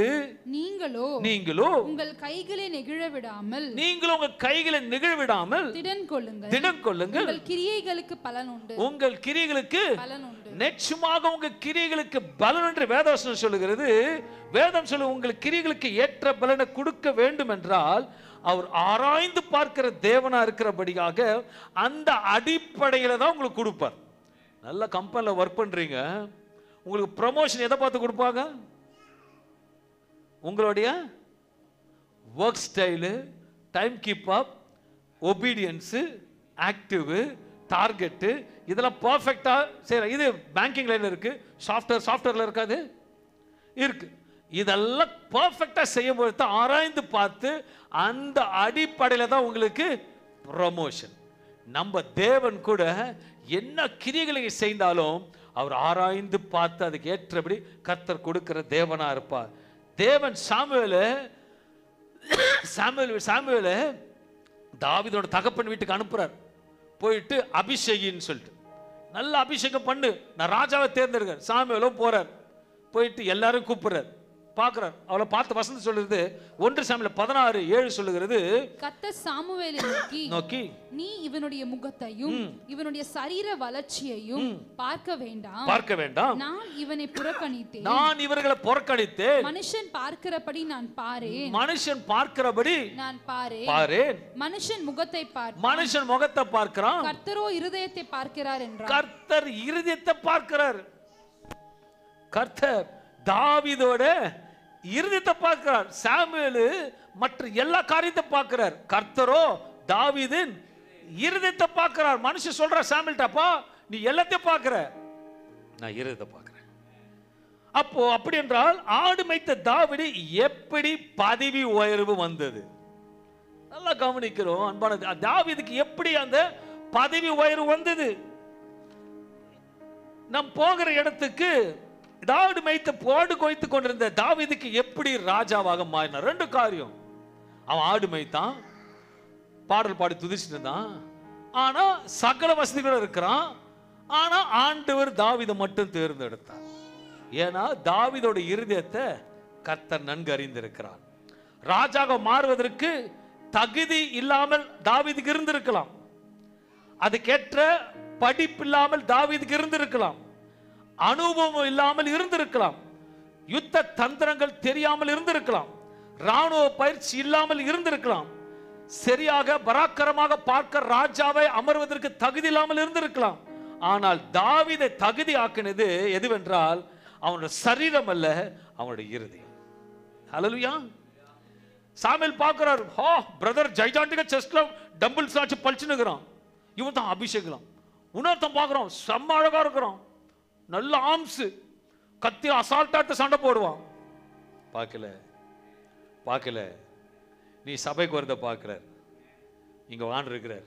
நீங்களோ உங்கள் கைகளை நெகிழ விடாமல், திடன் கொள்ளுங்கள், உங்கள் கிரியைகளுக்கு பலன் உண்டு. உங்கள் கிரியைகளுக்கு நிச்சயமாக உங்கள் கிரியைகளுக்கு பலன் என்று வேதவசனம் சொல்லுகிறது. வேதம் சொல்லு, உங்கள் கிரியைகளுக்கு ஏற்ற பலனை கொடுக்க வேண்டும் என்றால் அவர் ஆராய்ந்து பார்க்கிற தேவனா இருக்கிறபடியாக அந்த அடிப்படையில தான் உங்களுக்கு கொடுப்பார். நல்ல கம்பெனியில் ஒர்க் பண்றீங்க, உங்களுக்கு ப்ரமோஷன் எதை பார்த்து கொடுப்பாங்க? உங்களுடைய work style, time keep up, obedience, active, target, இதெல்லாம் பர்ஃபெக்டா சரி. இது பேங்கிங் லைன்ல இருக்கு, சாஃப்ட்வேர்ல இருக்காது, இருக்கு. இதெல்லாம் பர்ஃபெக்டா செய்யும்போது தான் ஆராய்ந்து பார்த்து அந்த அடிப்படையில் தான் உங்களுக்கு ப்ரமோஷன். நம்ம தேவன் கூட என்ன கிரியைகளை செய்தாலும் அவர் ஆராய்ந்து பார்த்து அதுக்கு ஏற்றபடி கர்த்தர் கொடுக்கிற தேவனா இருப்பார். தேவன் சாமுவேலை தாவீதோட தகப்பன் வீட்டுக்கு அனுப்புறார். போயிட்டு அபிஷேகின்னு சொல்லிட்டு, நல்ல அபிஷேகம் பண்ணு, நான் ராஜாவை தேர்ந்தெடுக்கிறேன். சாமுவேலும் போறார், போயிட்டு எல்லாரும் கூப்பிடுறார். பார்க்கிறார். அவளை பார்த்து வசனம் சொல்லுது 1 சாமுவேல் 16:7 சொல்லுகிறது, கர்த்தர் சாமுவேலை நோக்கி நீ இவனுடைய முகத்தையும் இவனுடைய சரீர வளர்ச்சியையும் பார்க்க வேண்டாம். நான் இவனை புறக்கணித்தேன். நான் இவர்களை புறக்கணித்தேன். மனுஷன் பார்க்கிறபடி நான் பாரேன். மனுஷன் பார்க்கிறபடி நான் பாரேன். மனுஷன் முகத்தை பார்க்கிறான். கர்த்தரோ இருதயத்தை பார்க்கிறார் என்றார். கர்த்தர் இருதயத்தை பார்க்கிறார். கர்த்தர் தாவீதோட இருதயத்தை பார்க்கிறார். சாமுவேல் மற்ற எல்லா காரியத்தை பார்க்கிறார். கர்த்தரோ தாவீதின் இருதயத்தை பார்க்கிறார். மனுஷன் சொல்றார் சாமுவேல்ட்டப்பா, நீ எல்லாத்தையும் பார்க்கிற, நான் இருதயத்தை பார்க்கிறேன். அப்போ அப்படி என்றால் ஆடு மேய்த்த தாவீது எப்படி பதவி உயர்வு வந்தது? நல்லா கவனிக்கிறோம் அன்பான. தாவீதுக்கு எப்படி அந்த பதவி உயர்வு வந்தது? நம் போகிற இடத்துக்கு தாவீது மேய்த்த போடு கொய்த்து கொண்டிருந்த தாவீதுக்கு எப்படி ராஜாவாக மாறினார்? 2 காரியம். அவன் ஆடு மேய்த்தான், பாடல் பாடி துதிச்சுட்டு இருந்தான், ஆனா சகல வசதிகளும் இருக்கிறான். ஆனா ஆண்டவர் தாவீதை மட்டும் தேர்ந்தெடுத்தார். ஏன்னா தாவீதோட இருதயத்தை கர்த்தர் நன்கு அறிந்திருக்கிறார். ராஜாக மாறுவதற்கு தகுதி இல்லாமல் தாவீதுக்கு இருந்திருக்கலாம், அதுக்கேற்ற படிப்பு இல்லாமல் தாவீதுக்கு இருந்திருக்கலாம், அனுபவம் இல்லாமல் இருந்திருக்கலாம், யுத்த தந்திரங்கள் தெரியாமல் இருந்திருக்கலாம், ராணுவ பயிற்சி இல்லாமல் இருந்திருக்கலாம், சரியாக பராக்கிரமாக பார்க்க ராஜாவை அமர்வதற்கு தகுதி இல்லாமல் இருந்திருக்கலாம். ஆனால் தாவீதை தகுதி ஆக்கினது எதுவென்றால் அவனுடைய சரீரம் அல்ல, அவனுடைய இருதயம். ஹல்லேலூயா. சாமுவேல் பார்க்கிறார், ஹோ பிரதர் ஜைஜாண்டிக செஸ்ட்ல டம்பிள்ஸ் ஆச்சு பல்ச்சுனுக்குறான், இவன் தான் அபிஷேகம். உணர்த்தம் பார்க்குறோம், செம்ம அழகா இருக்கிறான், நல்ல ஆம்ஸ், கத்தி அசால்ட்டாட்டு சண்டை போடுவான். பார்க்கல நீ சபைக்கு வரத பார்க்கிறார், இங்க வான் இருக்கிறார்,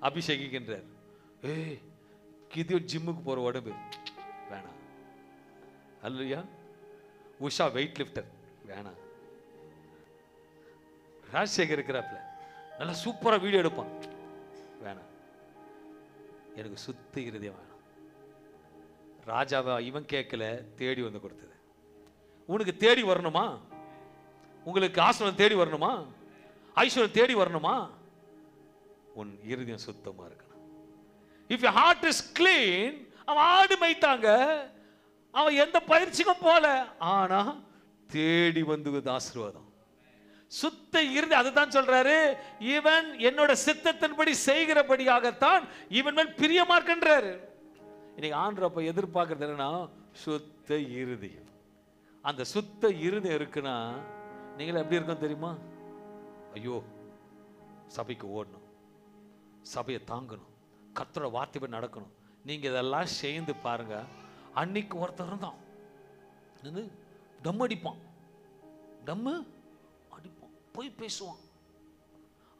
அபிஷேகிக்கின்றார். ஏய் கிதியோன் ஜிம்முக்கு போற உடம்பு வேணாம். அல்லையா உஷா வெயிட் லிஃப்டர் வேணாம். ராஜசேகர் இருக்கிறாப்ல நல்லா சூப்பரா வீடியோ எடுப்பான், வேணாம். எனக்கு சுத்த இருதயம் வேணாம். ராஜாவா இவன் கேட்கல, தேடி வந்து கொடுத்தது. உனக்கு தேடி வரணுமா? உங்களுக்கு ஆசீர்வாதம் தேடி வரணுமா? ஐஸ்வர்யம் தேடி வரணுமா? உன் இருதயம் சுத்தமா இருக்கணும். If your heart is clean. அவன் ஆடு மேய்த்தாங்க, அவன் எந்த பயிற்சிக்கும் போல, ஆனா தேடி வந்து ஆசீர்வாதம். சுத்த இருதயம். அதுதான் சொல்றாரு, இவன் என்னோட சித்தத்தின்படி செய்கிறபடியாகத்தான் இவன் மேல் பிரியமா இருக்கின்றாரு. இன்னைக்கு ஆண்டவரப்ப எதிர்பார்க்கறது என்னன்னா சுத்த இருதயம். அந்த சுத்த இருதயம் இருக்குன்னா நீங்கள எப்படி இருக்கும் தெரியுமா? ஐயோ சபைக்கு ஓடணும், சபையை தாங்கணும், கர்த்தரோட வார்த்தை நடக்கணும். நீங்க இதெல்லாம் சேர்ந்து பாருங்க. அன்னைக்கு ஒருத்தர் இருந்தான், டம் அடிப்பான், போய் பேசுவான்,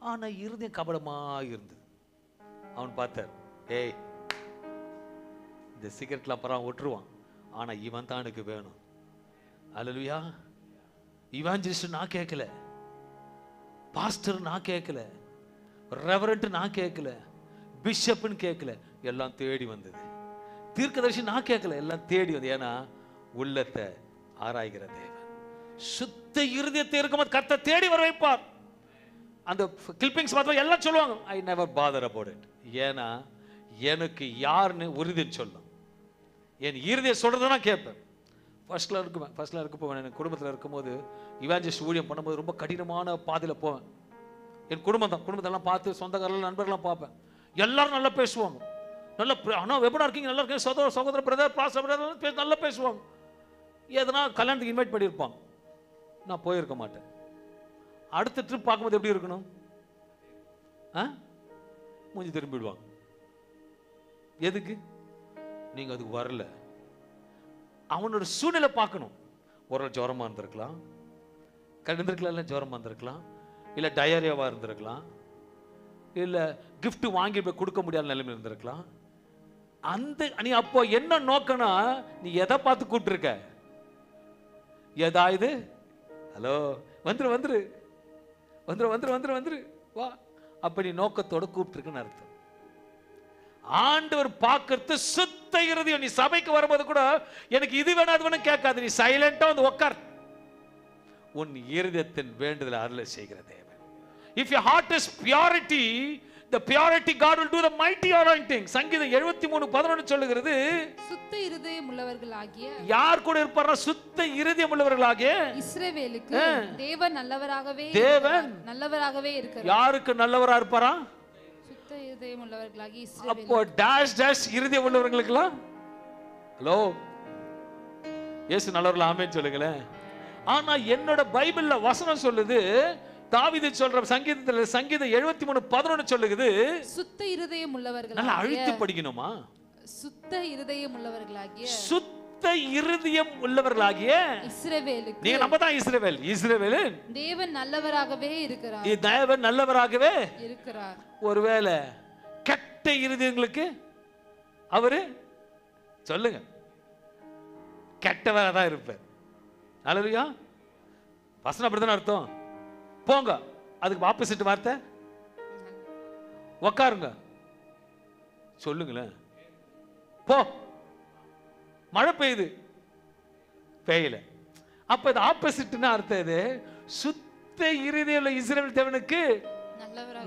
ஆனா இருதயம் கபடமா இருந்தது. அவன் பார்த்தார், ஏய் இந்த சிகரெட்ல அப்புறம் ஒட்டுருவான், ஆனா இவன் தான் எனக்கு வேணும். அல்லேலூயா. இவாஞ்சலிஸ்ட் நான் கேட்கல, பாஸ்டர் நான் கேட்கல, ரெவரண்ட் நான் கேட்கல, பிஷப்னு கேட்கல, எல்லாம் தேடி வந்தது. தீர்க்கதரிசி நான் கேட்கல, எல்லாம் தேடி வந்தது. ஏன்னா உள்ளத்தை ஆராய்கிற தேவன் சுத்த இருதயத்தை இருக்கும்போது கர்த்தர் தேடி வர வைப்பார். அந்த கிளிப்பிங்ஸ் பார்த்தா எல்லாம் சொல்லுவாங்க, I never father about it. ஏன்னா எனக்கு யாருன்னு உறுதின்னு சொல்லும். என் இருதயம் சொல்றதை நான் கேட்பேன். ஃபர்ஸ்ட்ல இருக்கப்போ என் குடும்பத்தில் இருக்கும்போது இவாஞ்சலிஸ்ட் ஊழியம் பண்ணும்போது ரொம்ப கடினமான பாதையில் போவேன். என் குடும்பத்தெல்லாம் பார்த்து சொந்தக்காரர்கள் நண்பர்கள்லாம் பார்ப்பேன். எல்லாரும் நல்லா பேசுவாங்க, நல்லா ஆனால் எப்படா இருக்கீங்க, நல்லா இருக்கீங்க, சகோதர பிரதர் பாஸ்டர் பிரதர் நல்லா பேசுவாங்க. எதனா கல்யாணத்துக்கு இன்வைட் பண்ணியிருப்பாங்க, நான் போயிருக்க மாட்டேன். அடுத்த ட்ரிப் பார்க்கும்போது எப்படி இருக்கணும்? மூஞ்சி திரும்பிடுவாங்க. எதுக்கு? நீங்க அதுக்கு வரல. அவனோட சூழ்நிலை பார்க்கணும். ஒரு ஜுரமா இருந்திருக்கலாம், கண்டிருக்கலாம், இல்லை ஜுரமா இருந்திருக்கலாம், இல்லை டயரியாவா இருந்திருக்கலாம், இல்லை கிஃப்ட் வாங்கி போய் கொடுக்க முடியாத நிலைமையில் இருந்திருக்கலாம். அந்த நீ அப்போ என்ன நோக்கனா, நீ எதை பார்த்து கூப்பிட்டுருக்க? ஏதாவது ஹலோ வந்துரு வந்துரு வந்துரு வந்துரு வந்துரு வந்துரு வா, அப்படி நோக்கத்தோட கூப்பிட்டுருக்குன்னு அர்த்தம். ஆண்டவர் பார்க்கறது சுத்த இருதயம். நீ சபைக்கு வரும்போது கூட எனக்கு இது வேணும் அது வேணும் கேட்காது, நீ சைலண்டா வந்து உட்கார். உன் இருதயத்தின் வேண்டுதலை அருளை செய்கிற தேவன். If your heart is purity, the purity God will do the mighty anointing. சங்கீதம் 73:11 சொல்லுகிறது, சுத்த இருதயம் உள்ளவர்களாகிய யார் கூட இருப்பாரா? சுத்த இருதயம் உள்ளவர்களாகிய இஸ்ரவேலுக்கு தேவன் நல்லவராகவே இருக்கிறார். யாருக்கு நல்லவரா இருப்பாரா? சுத்த இருதயம் உள்ளவர்களாகிய இஸ்ரவேல். அப்போ டேஷ் டேஷ் இருதயம் உள்ளவர்களுக்குலாம் ஹலோ இயேசு நல்லவர்களா? ஆமென் சொல்லுங்களேன். ஆனா என்னோட பைபிள்ல வசனம் சொல்லுது, தாவீது சொல்ற சங்கீதத்துல சங்கீதம் 73:11 சொல்லுது, சுத்த இருதயம் உள்ளவர்களாகிய. நல்லா அழுத்தி படிக்கணுமா? சுத்த இருதயம் உள்ளவர்களாகிய, சுத்த இருதயம் உள்ளவர்களாகிய இஸ்ரவேலுக்கு. நீங்க நம்ம தான் இஸ்ரவேல். இஸ்ரவேல் தேவன் நல்லவராகவே இருக்கிறார். தேவன் நல்லவராகவே இருக்கிறார். ஒருவேளை கெட்ட இருதயங்களுக்கு அவரு சொல்லுங்க கெட்டவரா தான் இருப்பார். அல்லேலூயா. வசனம் அப்படிதானே அர்த்தம். போங்க, அதுக்கு ஆப்போசிட் வார்த்தை உக்காருங்க சொல்லுங்களேன். போ, மழை பெய்யுது, பெய்யல. அப்ப இது ஆப்போசிட்னா அர்த்தம் இது சுத்த இருதயம் இஸ்ரவேல் தேவனுக்கு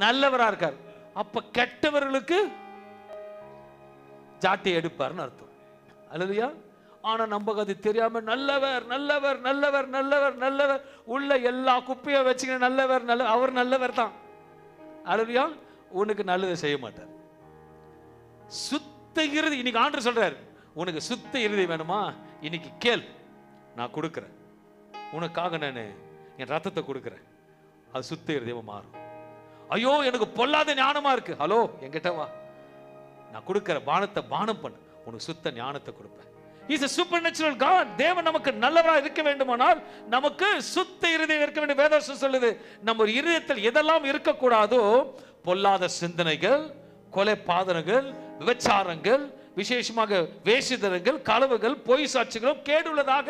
நல்லவரா இருக்கார். அப்ப கெட்டவர்களுக்கு ஜாட்டி எடுப்பார்னு அர்த்தம். அல்லேலூயா. ஆனா நமக்கு அது தெரியாம நல்லவர் நல்லவர் நல்லவர் நல்லவர் நல்லவர் உள்ள எல்லா குப்பையும் வச்சுக்கிற நல்லவர் நல்ல அவர் நல்லவர் தான். அல்லேலூயா. உனக்கு நல்லதை செய்ய மாட்டார். சுத்த இருதயம். இன்னைக்கு ஆண்டவர் சொல்றாரு, உனக்கு சுத்த இருதயம் வேணுமா? இன்னைக்கு கேள், நான் கொடுக்கிறேன். உனக்காக நான் என் ரத்தத்தை கொடுக்கிறேன். அது சுத்த இருதயமா மாறும். ஐயோ எனக்கு பொல்லாத ஞானமா இருக்கு, ஹலோ என்கிட்ட வா, நான் கொடுக்கிற பானத்தை பானம் பண்ணு, உனக்கு சுத்த ஞானத்தை கொடுப்பேன். He is a supernatural God. தேவன் நமக்கு நல்லவராக இருக்க வேண்டுமானால் நமக்கு சுத்த இருதயம் இருக்க வேண்டும். வேதவசனம் சொல்லுது, நம்ம இருதயத்தில் எதெல்லாம் இருக்கக்கூடாதோ, பொல்லாத சிந்தனைகள், கொலை பாதகங்கள், விபச்சாரங்கள், விசேஷமாக வேசித்தனங்கள், களவுகள், பொய் சாட்சிகளும் கேடுள்ளதாக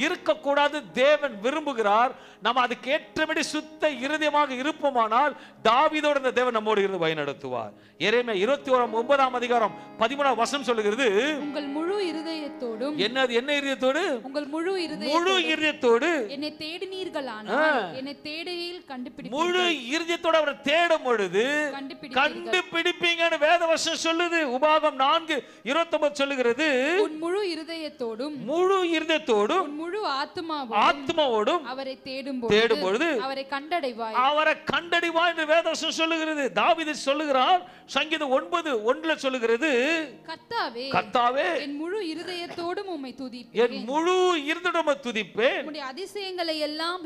இருக்கக்கூடாது. தேவன் விரும்புகிறார். நம்ம அதுக்கு ஏற்றபடி சுத்த இருதயமாக இருப்போமானால் தாவீதோடு இந்த தேவன் நம்மோடு இருந்து வழிநடத்துவார். எரேமியா 21:13 வசனம் சொல்லுகிறது, உங்கள் முழு இருதயத்தோடும். என்னது? என்ன இருதயத்தோடு? உங்கள் முழு இருதயத்தோடு என்னை தேடினீர்களானால் என்னை தேடுகையில் கண்டுபிடிப்பீர்கள். முழு இருதயத்தோடு அவரை தேடும் பொழுது கண்டுபிடிப்பீங்கன்னு வேதவசனம் சொல்லுது. உபாகம் 4:29 சொல்லுகிறது, உன் முழு இருதயத்தோடும் முழு ஆத்மாவோடும் அவரை தேடும் பொழுது அவரை கண்டடைவாய் என்று வேதவசனம் சொல்லுகிறது. தாவீது சொல்லுகிறார், சங்கீதம் 9:1 சொல்லுகிறது, கர்த்தாவே என் முழு இருதயத்தோடும் உம்மை துதிப்பேன், என் முழு இருதயத்தோடும் உம்மை துதிப்பேன், உம்முடைய அதிசயங்களை எல்லாம்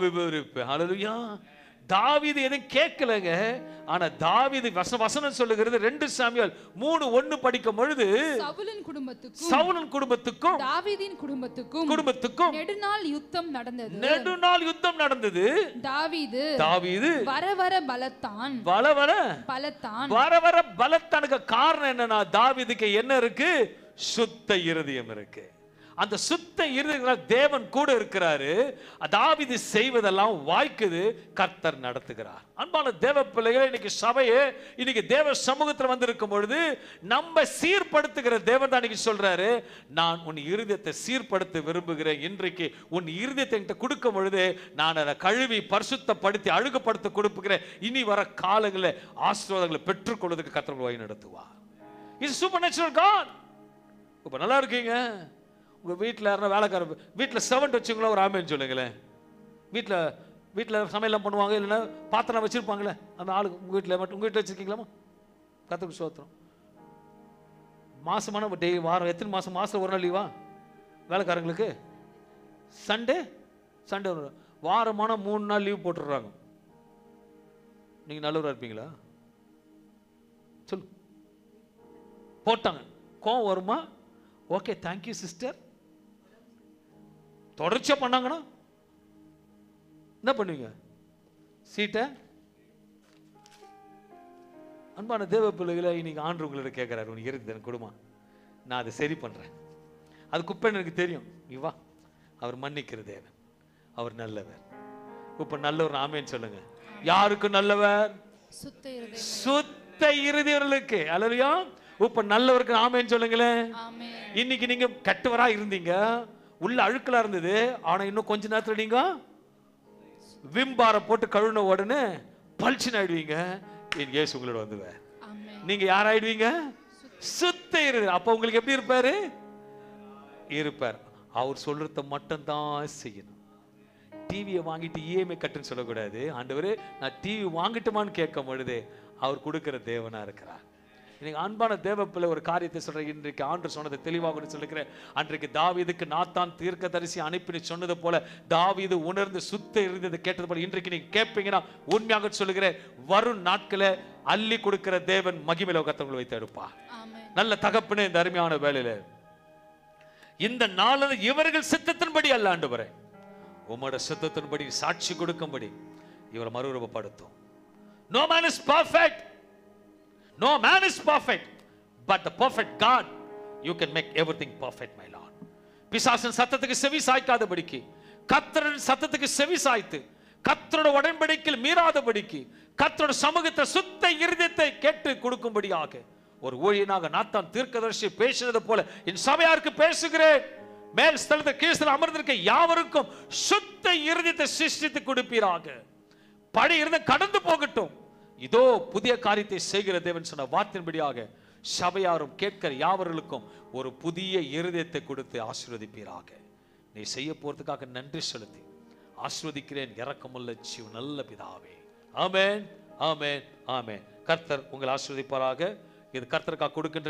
விவரிப்பேன். ஹல்லேலூயா. தாவீது எதையும் கேட்கலங்க. ஆனா தாவீது வசனம் சொல்லுகிறது, 2 சாமுவேல் 3:1 படிக்கும் பொழுது, சவுலின் குடும்பத்துக்கும் தாவீதின் குடும்பத்துக்கும் நெடுநாள் யுத்தம் நடந்தது. தாவீது வர வர பலத்தானுக்கு காரணம் என்னன்னா, தாவீதுக்கு என்ன இருக்கு? சுத்த இருதயம் இருக்கு. அந்த சுத்த இருதயத்தால் தேவன் கூட இருக்கிறாரு. தாவீது செய்வதெல்லாம் வாய்க்குது, கர்த்தர் நடத்துகிறார். அன்பான தேவ பிள்ளைகளே, இன்னைக்கு சபையே இன்னைக்கு தேவ சமூகத்தில் வந்திருக்கும் பொழுது நம்ம சீர்படுத்துகிற தேவன் தான் இன்னைக்கு சொல்றாரு, நான் உன் இருதயத்தை சீர்படுத்த விரும்புகிறேன். இன்றைக்கு உன் இருதயத்தை என்கிட்ட கொடுக்கும் பொழுது நான் அதை கழுவி பரிசுத்தப்படுத்தி அழுகுப்படுத்த கொடுப்புகிறேன். இனி வர காலங்களில் ஆசீர்வாதங்களை பெற்றுக்கொள்வதற்கு கர்த்தர் வழி நடத்துவார். Is supernatural God. இப்ப நல்லா இருக்கீங்க. உங்கள் வீட்டில் யாருன்னா வேலைக்கார வீட்டில் செவன்ட் வச்சுங்களா? ஒரு ஆமேன்னு சொல்லுங்களேன். வீட்டில் சமையல்லாம் பண்ணுவாங்க, இல்லைன்னா பாத்திரம் வச்சுருப்பாங்களே, அந்த ஆளுக்கு உங்கள் வீட்டில் மட்டும் உங்கள் வீட்டில் வச்சுருக்கீங்களாமா? கர்த்தருக்கு ஸ்தோத்திரம். மாதமான டெய்லி வாரம் எத்தனை மாதத்தில் ஒரு நாள் லீவா வேலைக்காரங்களுக்கு? சண்டே வாரமான 3 நாள் லீவ் போட்டுடுறாங்க. நீங்கள் நல்லவராக இருப்பீங்களா? சொல்லு. போட்டாங்க, கோவம் வருமா? Okay thank you sister. தொடர்ச்சியாக பண்ணாங்கன்னா என்ன பண்ணுவீங்க? சீட்டை. அன்பான தேவ பிள்ளைகளை, இன்னைக்கு ஆண்டு உங்களோட கேட்குறாரு, உனக்கு இருக்குது கொடுமா, நான் அதை சரி பண்ணுறேன். அது குப்பைன்னு எனக்கு தெரியும். நீ வா. அவர் மன்னிக்கிற தேவன், அவர் நல்லவர். இப்போ நல்லவர் ஆமேன்னு சொல்லுங்க. யாருக்கு நல்லவர்? சுத்த இருதயர்களுக்கு. அல்லேலூயா. இப்ப நல்லவருக்கு ஆமேன்னு சொல்லுங்களேன். இன்னைக்கு நீங்க கெட்டவரா இருந்தீங்க, உள்ள அழுக்கலா இருந்தது, ஆனா இன்னும் கொஞ்ச நேரத்துல நீங்க விம்பார போட்டு கழுவின உடனே பளிச்சுன்னு ஆயிடுவீங்க. என் இயேசு உங்களோட வந்துவார். நீங்க யார் ஆயிடுவீங்க? சுத்த இரு. அப்ப உங்களுக்கு எப்படி இருப்பாரு? இருப்பார். அவர் சொல்றத மட்டும் தான் செய்யணும். டிவியை வாங்கிட்டு இஎம்ஐ கட்டுன்னு சொல்லக்கூடாது. ஆண்டவரே நான் டிவி வாங்கிட்டுமான்னு கேட்கும் பொழுது அவர் கொடுக்கிற தேவனா இருக்கிறார். இன்னைக்கு அன்பான தேவ பிள்ளை ஒரு காரியத்தை சொல்றேன். இன்றைக்கு ஆண்டு சொன்னதை தெளிவாக சொல்லுகிறேன். அன்றைக்கு தாவீதுக்கு நாத்தான் தீர்க்கதரிசி அனுப்பி சொன்னது போல தாவீது உணர்ந்து சுத்த இருந்ததை கேட்டது போல இன்றைக்கு நீங்க கேட்பீங்கன்னா உண்மையாக சொல்லுகிறேன், வரும் நாட்களை அள்ளி கொடுக்கிற தேவன் மகிமையில கர்த்தர் வைத்து எடுப்பா. நல்ல தகப்பனே, இந்த அருமையான வேலையில இந்த நாளில் இவர்கள் சித்தத்தின்படி அல்ல ஆண்டவரே, உம்மோட சித்தத்தின்படி சாட்சி கொடுக்கும்படி இவரை மறுரூபப்படுத்தும். No man is perfect. No man is perfect, but the perfect God, you can make everything perfect, my Lord. பிசாசின் சத்தத்துக்கு செவி சாய்க்காதபடிக்கு, கர்த்தரின் சத்தத்துக்கு செவி சாய்த்து, கர்த்தரோட உடன்படிக்கையில் மீறாதபடிக்கு, கர்த்தரோட சமூகத்தை சுத்த இருதயத்தை கேட்டு கொடுக்கும்படியாக ஒரு ஊழியனாக நாத்தான் தீர்க்கதரிசி பேசினது போல என் சபையாருக்கு பேசுகிறேன். மேல் ஸ்தலத்தில் கீழ் ஸ்தலத்தில் அமர்ந்திருக்க யாவருக்கும் சுத்த இருதயத்தை சிருஷ்டித்து கொடுப்பீராக. படி இருந்து கடந்து போகட்டும். இதோ புதிய காரியத்தை செய்கிற தேவன் சொன்ன வார்த்தையின்படியாக சபையாரும் கேட்கிற யாவர்களுக்கும் ஒரு புதிய இருதயத்தை கொடுத்து ஆசீர்வதிப்பீராக. நீ செய்ய போறதுக்காக நன்றி செலுத்தி ஆசீர்வதிக்கிறேன். இரக்கமுள்ள ஜீவ நல்ல பிதாவே. ஆமென், ஆமென், ஆமென். கர்த்தர் உங்களை ஆசீர்வதிப்பாராக. இது கர்த்தருக்காக கொடுக்கின்ற